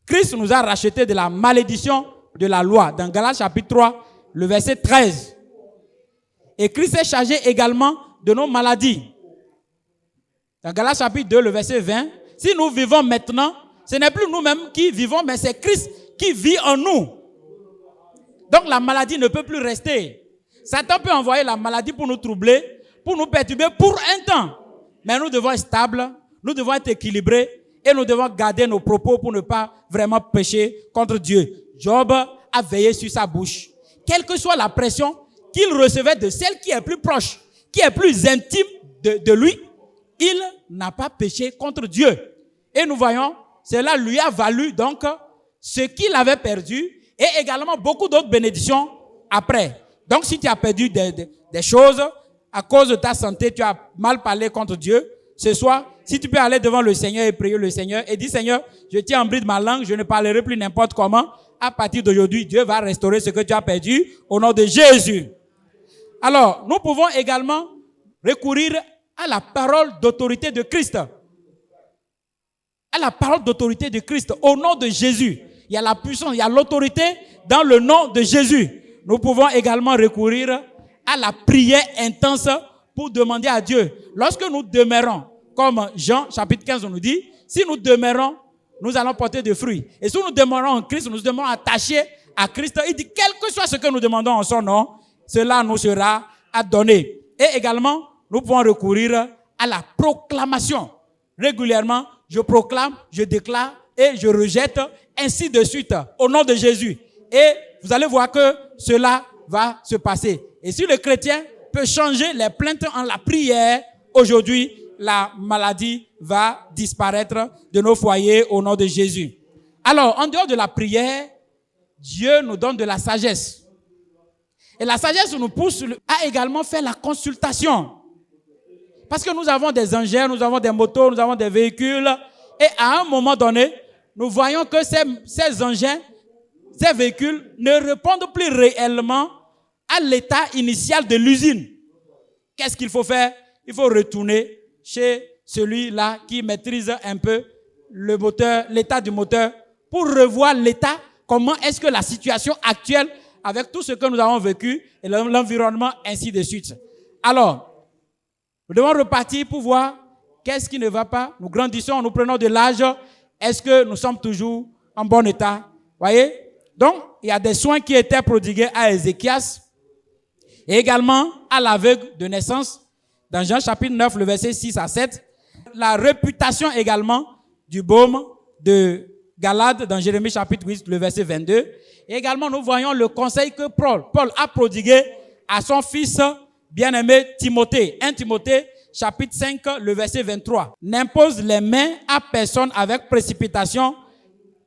Speaker 1: Christ nous a rachetés de la malédiction de la loi. Dans Galates chapitre 3, le verset 13. Et Christ est chargé également de nos maladies. Dans Galates chapitre 2, le verset 20. Si nous vivons maintenant, ce n'est plus nous-mêmes qui vivons, mais c'est Christ qui vit en nous. Donc la maladie ne peut plus rester. Satan peut envoyer la maladie pour nous troubler, pour nous perturber pour un temps. Mais nous devons être stables, nous devons être équilibrés et nous devons garder nos propos pour ne pas vraiment pécher contre Dieu. Job a veillé sur sa bouche. Quelle que soit la pression qu'il recevait de celle qui est plus proche, qui est plus intime de lui, il n'a pas péché contre Dieu. Et nous voyons, cela lui a valu donc ce qu'il avait perdu et également beaucoup d'autres bénédictions après. Donc si tu as perdu des choses à cause de ta santé, tu as mal parlé contre Dieu, ce soir, si tu peux aller devant le Seigneur et prier le Seigneur et dire, Seigneur, je tiens en bride ma langue, je ne parlerai plus n'importe comment. À partir d'aujourd'hui, Dieu va restaurer ce que tu as perdu au nom de Jésus. Alors, nous pouvons également recourir à la parole d'autorité de Christ. À la parole d'autorité de Christ, au nom de Jésus. Il y a la puissance, il y a l'autorité dans le nom de Jésus. Nous pouvons également recourir à la prière intense pour demander à Dieu. Lorsque nous demeurons, comme Jean chapitre 15 nous dit, si nous demeurons, nous allons porter des fruits. Et si nous demeurons en Christ, nous demeurons attachés à Christ. Il dit, quel que soit ce que nous demandons en son nom, cela nous sera donné. Et également, nous pouvons recourir à la proclamation. Régulièrement, je proclame, je déclare et je rejette, ainsi de suite, au nom de Jésus. Et vous allez voir que cela va se passer. Et si le chrétien peut changer les plaintes en la prière, aujourd'hui, la maladie va disparaître de nos foyers au nom de Jésus. Alors, en dehors de la prière, Dieu nous donne de la sagesse. Et la sagesse nous pousse à également faire la consultation. Parce que nous avons des engins, nous avons des motos, nous avons des véhicules. Et à un moment donné, nous voyons que ces engins, ces véhicules ne répondent plus réellement à l'état initial de l'usine. Qu'est-ce qu'il faut faire? Il faut retourner chez celui-là qui maîtrise un peu le moteur, l'état du moteur, pour revoir l'état, comment est-ce que la situation actuelle, avec tout ce que nous avons vécu, et l'environnement, ainsi de suite. Alors, nous devons repartir pour voir qu'est-ce qui ne va pas. Nous grandissons, nous prenons de l'âge. Est-ce que nous sommes toujours en bon état? Voyez? Donc, il y a des soins qui étaient prodigués à Ézéchias et également à l'aveugle de naissance. Dans Jean chapitre 9, le verset 6 à 7. La réputation également du baume de Galade dans Jérémie chapitre 8, le verset 22. Et également, nous voyons le conseil que Paul a prodigué à son fils bien-aimé Timothée. 1 Timothée chapitre 5, le verset 23. N'impose les mains à personne avec précipitation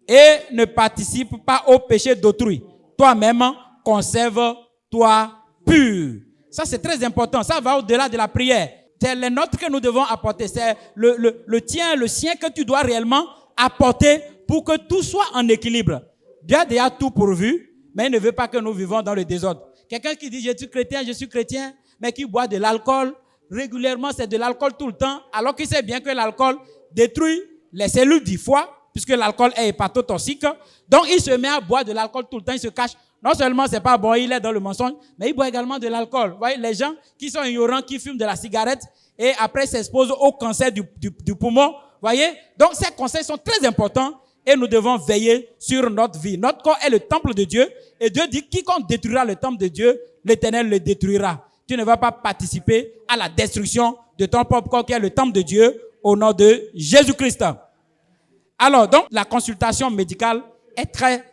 Speaker 1: et ne participe pas au péché d'autrui. Toi-même, conserve-toi pur. Ça, c'est très important. Ça va au-delà de la prière. C'est les notes que nous devons apporter. C'est le tien, le sien que tu dois réellement apporter pour que tout soit en équilibre. Dieu a déjà tout pourvu, mais il ne veut pas que nous vivons dans le désordre. Quelqu'un qui dit je suis chrétien, mais qui boit de l'alcool, régulièrement c'est de l'alcool tout le temps, alors qu'il sait bien que l'alcool détruit les cellules du foie, puisque l'alcool est hépatotoxique. Donc il se met à boire de l'alcool tout le temps, il se cache. Non seulement c'est pas bon, il est dans le mensonge, mais il boit également de l'alcool. Vous voyez, les gens qui sont ignorants, qui fument de la cigarette et après s'exposent au cancer du poumon. Vous voyez, donc ces conseils sont très importants et nous devons veiller sur notre vie. Notre corps est le temple de Dieu et Dieu dit quiconque détruira le temple de Dieu, l'Éternel le détruira. Tu ne vas pas participer à la destruction de ton propre corps qui est le temple de Dieu au nom de Jésus-Christ. Alors, donc, la consultation médicale est très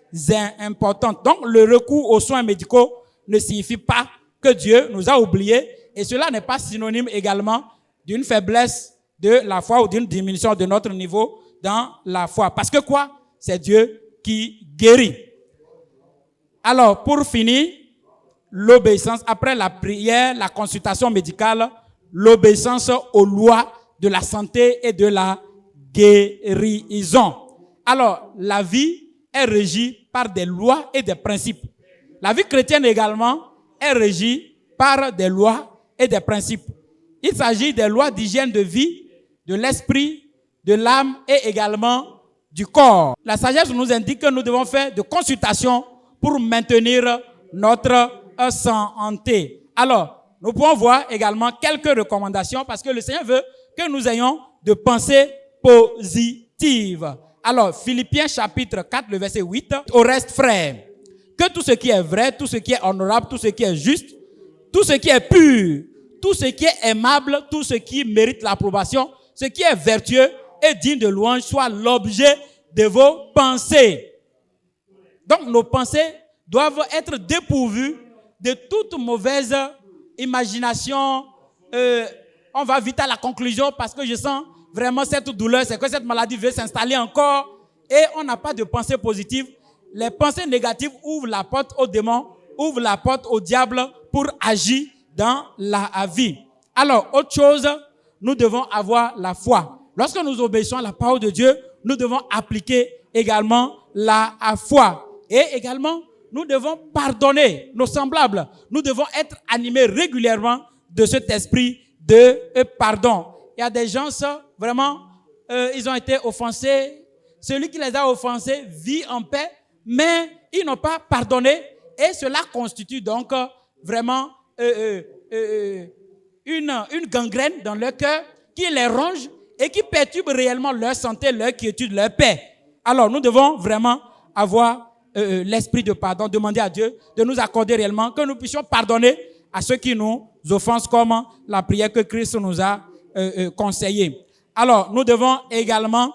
Speaker 1: importante. Donc, le recours aux soins médicaux ne signifie pas que Dieu nous a oubliés et cela n'est pas synonyme également d'une faiblesse de la foi ou d'une diminution de notre niveau dans la foi. Parce que quoi? C'est Dieu qui guérit. Alors, pour finir, l'obéissance, après la prière, la consultation médicale, l'obéissance aux lois de la santé et de la guérison. Alors, la vie est régie par des lois et des principes. La vie chrétienne également est régie par des lois et des principes. Il s'agit des lois d'hygiène de vie, de l'esprit, de l'âme et également du corps. La sagesse nous indique que nous devons faire de consultations pour maintenir notre santé. Alors, nous pouvons voir également quelques recommandations parce que le Seigneur veut que nous ayons de pensées positives. Alors, Philippiens chapitre 4, le verset 8. Au reste, frères, que tout ce qui est vrai, tout ce qui est honorable, tout ce qui est juste, tout ce qui est pur, tout ce qui est aimable, tout ce qui mérite l'approbation, ce qui est vertueux et digne de louange soit l'objet de vos pensées. Donc, nos pensées doivent être dépourvues de toute mauvaise imagination. On va vite à la conclusion parce que je sens vraiment cette douleur, c'est que cette maladie veut s'installer encore et on n'a pas de pensée positive. Les pensées négatives ouvrent la porte aux démons, ouvrent la porte au diable pour agir dans la vie. Alors, autre chose, nous devons avoir la foi. Lorsque nous obéissons à la parole de Dieu, nous devons appliquer également la foi. Et également, nous devons pardonner nos semblables. Nous devons être animés régulièrement de cet esprit de pardon. Il y a des gens, vraiment, ils ont été offensés. Celui qui les a offensés vit en paix, mais ils n'ont pas pardonné. Et cela constitue donc vraiment une gangrène dans leur cœur qui les ronge et qui perturbe réellement leur santé, leur quiétude, leur paix. Alors, nous devons vraiment avoir l'esprit de pardon, demander à Dieu de nous accorder réellement que nous puissions pardonner à ceux qui nous offensent comme la prière que Christ nous a conseillée. Alors, nous devons également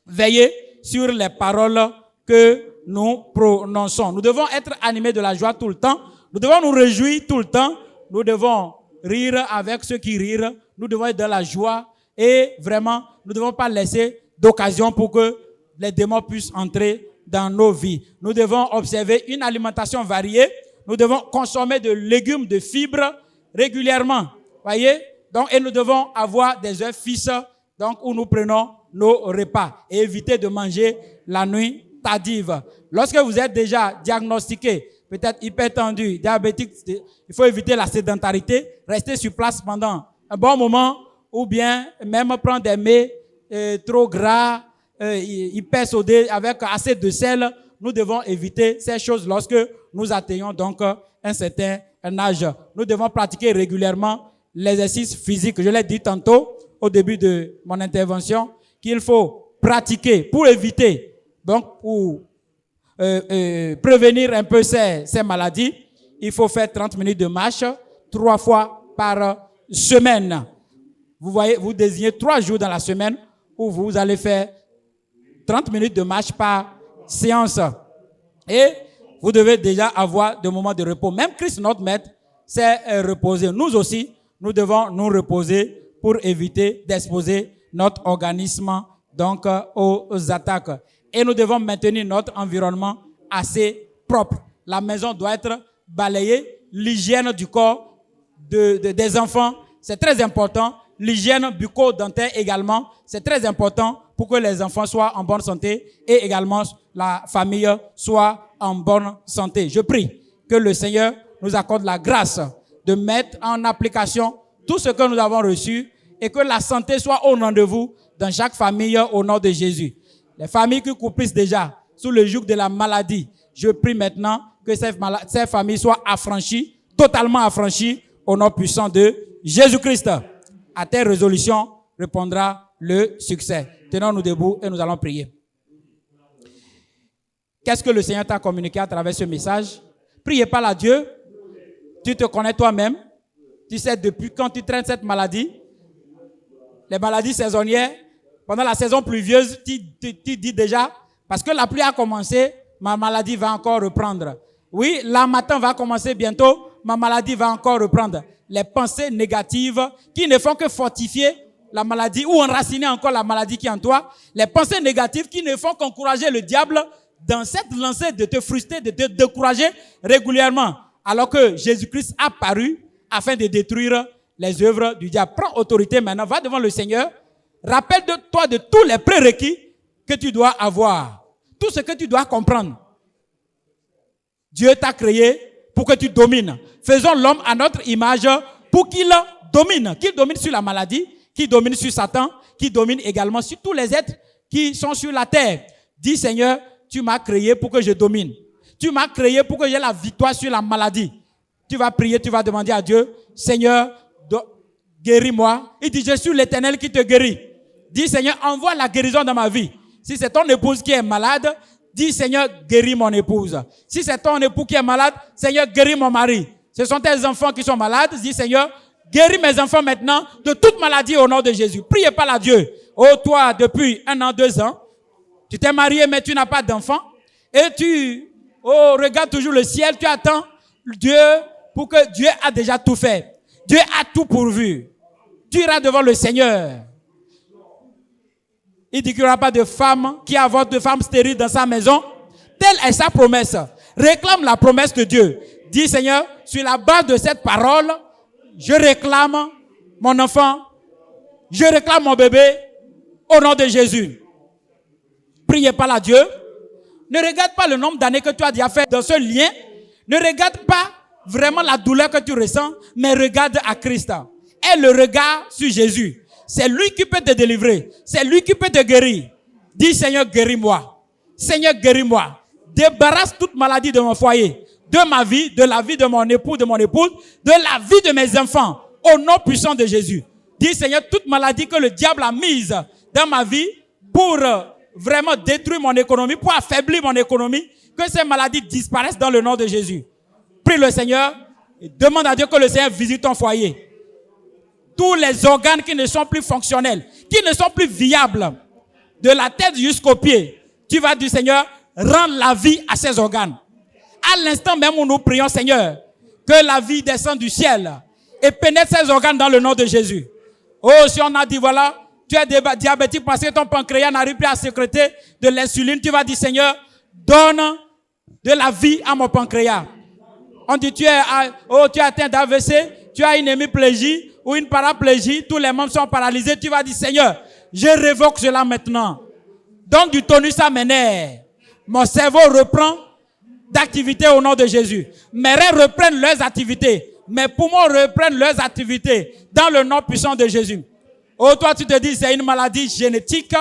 Speaker 1: veiller sur les paroles que nous prononçons. Nous devons être animés de la joie tout le temps. Nous devons nous réjouir tout le temps. Nous devons rire avec ceux qui rirent. Nous devons être dans la joie et vraiment, nous ne devons pas laisser d'occasion pour que les démons puissent entrer dans nos vies. Nous devons observer une alimentation variée. Nous devons consommer de légumes, de fibres régulièrement. Voyez? Donc, et nous devons avoir des œufs fixes, donc, où nous prenons nos repas et éviter de manger la nuit tardive. Lorsque vous êtes déjà diagnostiqué, peut-être hypertendu, diabétique, il faut éviter la sédentarité, rester sur place pendant un bon moment ou bien même prendre des mets trop gras, hyper sodés avec assez de sel. Nous devons éviter ces choses lorsque nous atteignons donc un certain âge. Nous devons pratiquer régulièrement l'exercice physique. Je l'ai dit tantôt au début de mon intervention qu'il faut pratiquer pour éviter, donc pour prévenir un peu ces maladies. Il faut faire 30 minutes de marche 3 fois par semaine. Vous voyez, vous désignez 3 jours dans la semaine où vous allez faire 30 minutes de marche par séance. Et vous devez déjà avoir des moments de repos. Même Christ, notre maître, s'est reposé. Nous aussi, nous devons nous reposer
Speaker 2: pour éviter d'exposer notre organisme donc aux attaques. Et nous devons maintenir notre environnement assez propre. La maison doit être balayée. L'hygiène du corps des enfants, c'est très important. L'hygiène bucco-dentaire également, c'est très important pour que les enfants soient en bonne santé et également la famille soit en bonne santé. Je prie que le Seigneur nous accorde la grâce de mettre en application tout ce que nous avons reçu et que la santé soit au rendez-vous dans chaque famille au nom de Jésus. Les familles qui croupissent déjà sous le joug de la maladie, je prie maintenant que ces familles soient affranchies, totalement affranchies au nom puissant de Jésus-Christ. À tes résolutions répondra le succès. Tenons-nous debout et nous allons prier. Qu'est-ce que le Seigneur t'a communiqué à travers ce message? Priez pas à Dieu. Tu te connais toi-même. Tu sais depuis quand tu traînes cette maladie. Les maladies saisonnières. Pendant la saison pluvieuse, tu dis déjà, parce que la pluie a commencé, ma maladie va encore reprendre. Oui, la matin va commencer bientôt, ma maladie va encore reprendre. Les pensées négatives qui ne font que fortifier la maladie ou enraciner encore la maladie qui est en toi. Les pensées négatives qui ne font qu'encourager le diable dans cette lancée de te frustrer, de te décourager régulièrement. Alors que Jésus-Christ a paru afin de détruire les œuvres du diable. Prends autorité maintenant, va devant le Seigneur. Rappelle-toi de tous les prérequis que tu dois avoir. Tout ce que tu dois comprendre. Dieu t'a créé pour que tu domines. Faisons l'homme à notre image pour qu'il domine. Qu'il domine sur la maladie, qu'il domine sur Satan, qu'il domine également sur tous les êtres qui sont sur la terre. Dis Seigneur, tu m'as créé pour que je domine. Tu m'as créé pour que j'ai la victoire sur la maladie. Tu vas prier, tu vas demander à Dieu, Seigneur, guéris-moi. Il dit, je suis l'Éternel qui te guérit. Dis Seigneur, envoie la guérison dans ma vie. Si c'est ton épouse qui est malade, dis Seigneur, guéris mon épouse. Si c'est ton époux qui est malade, Seigneur, guéris mon mari. Ce sont tes enfants qui sont malades, dis Seigneur, guéris mes enfants maintenant de toute maladie au nom de Jésus. Priez pas à Dieu. Oh toi, depuis 1 an, 2 ans, tu t'es marié mais tu n'as pas d'enfant. Et tu regardes toujours le ciel, tu attends Dieu pour que Dieu a déjà tout fait. Dieu a tout pourvu. Tu iras devant le Seigneur. Il dit qu'il n'y aura pas de femme qui avorte de femme stérile dans sa maison. Telle est sa promesse. Réclame la promesse de Dieu. Dis Seigneur, sur la base de cette parole, je réclame mon enfant. Je réclame mon bébé au nom de Jésus. Priez pas à Dieu. Ne regarde pas le nombre d'années que tu as déjà fait dans ce lien. Ne regarde pas vraiment la douleur que tu ressens, mais regarde à Christ. Et le regard sur Jésus. C'est lui qui peut te délivrer. C'est lui qui peut te guérir. Dis Seigneur, guéris-moi. Seigneur, guéris-moi. Débarrasse toute maladie de mon foyer, de ma vie, de la vie de mon époux, de mon épouse, de la vie de mes enfants. Au nom puissant de Jésus. Dis Seigneur, toute maladie que le diable a mise dans ma vie pour vraiment détruire mon économie, pour affaiblir mon économie, que ces maladies disparaissent dans le nom de Jésus. Prie le Seigneur et demande à Dieu que le Seigneur visite ton foyer. Tous les organes qui ne sont plus fonctionnels, qui ne sont plus viables, de la tête jusqu'aux pieds, tu vas dire Seigneur, rends la vie à ces organes. À l'instant même où nous prions Seigneur, que la vie descende du ciel et pénètre ces organes dans le nom de Jésus. Oh, si on a dit voilà, tu es diabétique parce que ton pancréas n'arrive plus à sécréter de l'insuline, tu vas dire Seigneur, donne de la vie à mon pancréas. On dit tu es atteint d'AVC, tu as une hémiplégie ou une paraplégie, tous les membres sont paralysés, tu vas dire Seigneur, je révoque cela maintenant. Donne du tonus à mes nerfs. Mon cerveau reprend d'activité au nom de Jésus. Mes reins reprennent leurs activités. Mes poumons reprennent leurs activités dans le nom puissant de Jésus. Oh, toi tu te dis c'est une maladie génétique.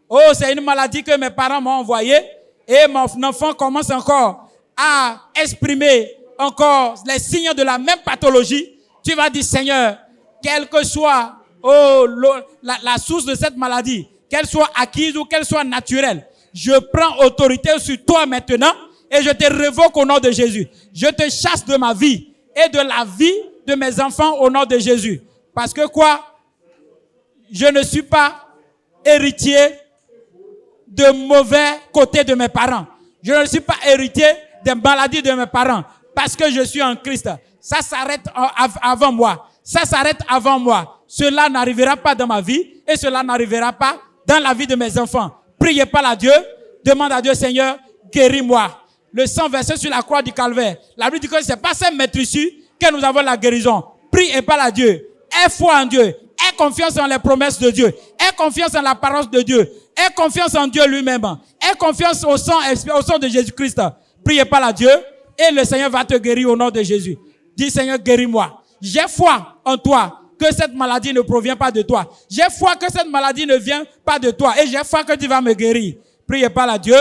Speaker 2: Oh, c'est une maladie que mes parents m'ont envoyée. Et mon enfant commence encore à exprimer encore les signes de la même pathologie. Tu vas dire Seigneur, quelle que soit la source de cette maladie, qu'elle soit acquise ou qu'elle soit naturelle, je prends autorité sur toi maintenant et je te révoque au nom de Jésus. Je te chasse de ma vie et de la vie de mes enfants au nom de Jésus. Parce que quoi? Je ne suis pas héritier de mauvais côtés de mes parents. Je ne suis pas héritier des maladies de mes parents parce que je suis en Christ. Ça s'arrête avant moi. Ça s'arrête avant moi. cela n'arrivera pas dans ma vie et cela n'arrivera pas dans la vie de mes enfants. Priez par à Dieu, demande à Dieu, Seigneur, guéris-moi. Le sang versé sur la croix du calvaire. La Bible dit que ce n'est pas cette maîtrise que nous avons la guérison. Prie et parle à Dieu. Aie foi en Dieu. Aie confiance en les promesses de Dieu. Aie confiance en la parole de Dieu. Aie confiance en Dieu lui-même. Aie confiance au sang de Jésus-Christ. Prie et parle à Dieu et le Seigneur va te guérir au nom de Jésus. Dis, Seigneur, guéris-moi. J'ai foi en toi que cette maladie ne provient pas de toi. J'ai foi que cette maladie ne vient pas de toi. Et j'ai foi que tu vas me guérir. Prie et parle à Dieu.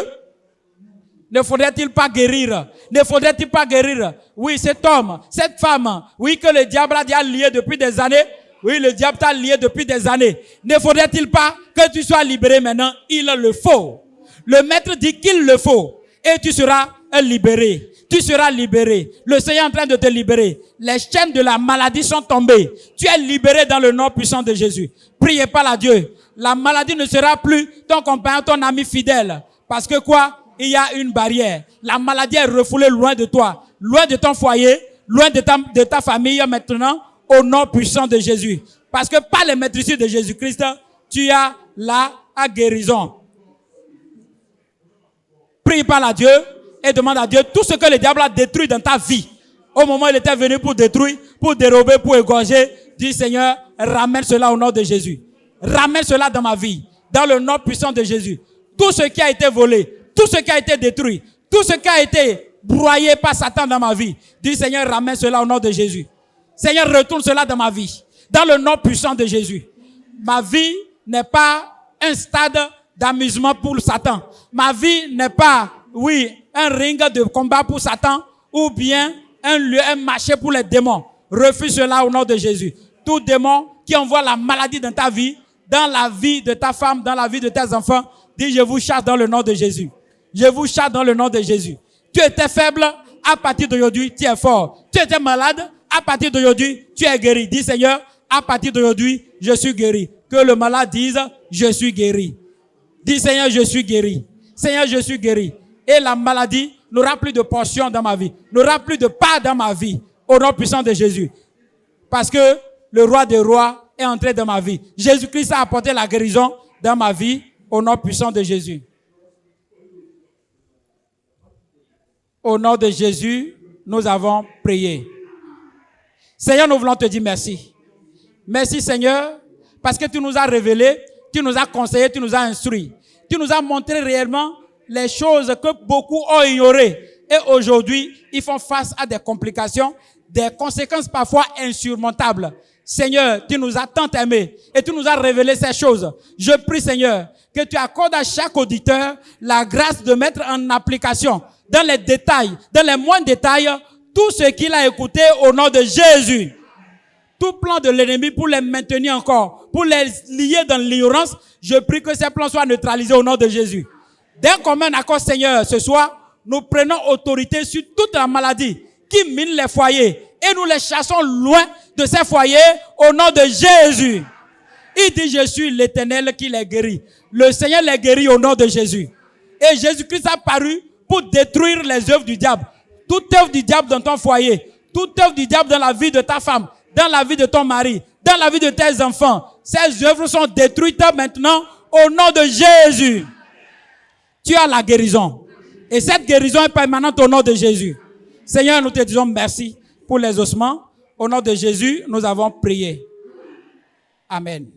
Speaker 2: Ne faudrait-il pas guérir? Ne faudrait-il pas guérir? Oui, cet homme, cette femme, oui, que le diable a lié depuis des années. Oui, le diable t'a lié depuis des années. Ne faudrait-il pas que tu sois libéré maintenant? Il le faut. Le maître dit qu'il le faut. Et tu seras libéré. Tu seras libéré. Le Seigneur est en train de te libérer. Les chaînes de la maladie sont tombées. Tu es libéré dans le nom puissant de Jésus. Priez par à Dieu. La maladie ne sera plus ton compagnon, ton ami fidèle. Parce que quoi? Il y a une barrière. La maladie est refoulée loin de toi, loin de ton foyer, loin de ta famille maintenant, au nom puissant de Jésus. Parce que par les maîtrises de Jésus-Christ, tu as la guérison. Prie par à Dieu et demande à Dieu tout ce que le diable a détruit dans ta vie. Au moment où il était venu pour détruire, pour dérober, pour égorger, dis Seigneur, ramène cela au nom de Jésus. Ramène cela dans ma vie, dans le nom puissant de Jésus. Tout ce qui a été volé, tout ce qui a été détruit, tout ce qui a été broyé par Satan dans ma vie, dis Seigneur, ramène cela au nom de Jésus. Seigneur, retourne cela dans ma vie, dans le nom puissant de Jésus. Ma vie n'est pas un stade d'amusement pour Satan. Ma vie n'est pas, oui, un ring de combat pour Satan ou bien un marché pour les démons. Refuse cela au nom de Jésus. Tout démon qui envoie la maladie dans ta vie, dans la vie de ta femme, dans la vie de tes enfants, dis je vous chasse dans le nom de Jésus. Je vous chasse dans le nom de Jésus. Tu étais faible, à partir d'aujourd'hui, tu es fort. Tu étais malade, à partir d'aujourd'hui, tu es guéri. Dis Seigneur, à partir d'aujourd'hui, je suis guéri. Que le malade dise, je suis guéri. Dis Seigneur, je suis guéri. Seigneur, je suis guéri. Et la maladie n'aura plus de portion dans ma vie, n'aura plus de part dans ma vie, au nom puissant de Jésus. Parce que le roi des rois est entré dans ma vie. Jésus-Christ a apporté la guérison dans ma vie, au nom puissant de Jésus. Au nom de Jésus, nous avons prié. Seigneur, nous voulons te dire merci. Merci Seigneur, parce que tu nous as révélé, tu nous as conseillé, tu nous as instruit. Tu nous as montré réellement les choses que beaucoup ont ignorées. Et aujourd'hui, ils font face à des complications, des conséquences parfois insurmontables. Seigneur, tu nous as tant aimés et tu nous as révélé ces choses. Je prie Seigneur, que tu accordes à chaque auditeur la grâce de mettre en application, dans les détails, dans les moindres détails, tout ce qu'il a écouté au nom de Jésus. Tout plan de l'ennemi pour les maintenir encore, pour les lier dans l'ignorance, je prie que ces plans soient neutralisés au nom de Jésus. D'un commun accord, Seigneur, ce soir, nous prenons autorité sur toute la maladie qui mine les foyers et nous les chassons loin de ces foyers au nom de Jésus. Il dit, je suis l'Éternel qui les guérit. Le Seigneur les guérit au nom de Jésus. Et Jésus-Christ a paru pour détruire les œuvres du diable. Toute œuvre du diable dans ton foyer, toute œuvre du diable dans la vie de ta femme, dans la vie de ton mari, dans la vie de tes enfants, ces œuvres sont détruites maintenant au nom de Jésus. Tu as la guérison. Et cette guérison est permanente au nom de Jésus. Seigneur, nous te disons merci pour les ossements. Au nom de Jésus, nous avons prié. Amen.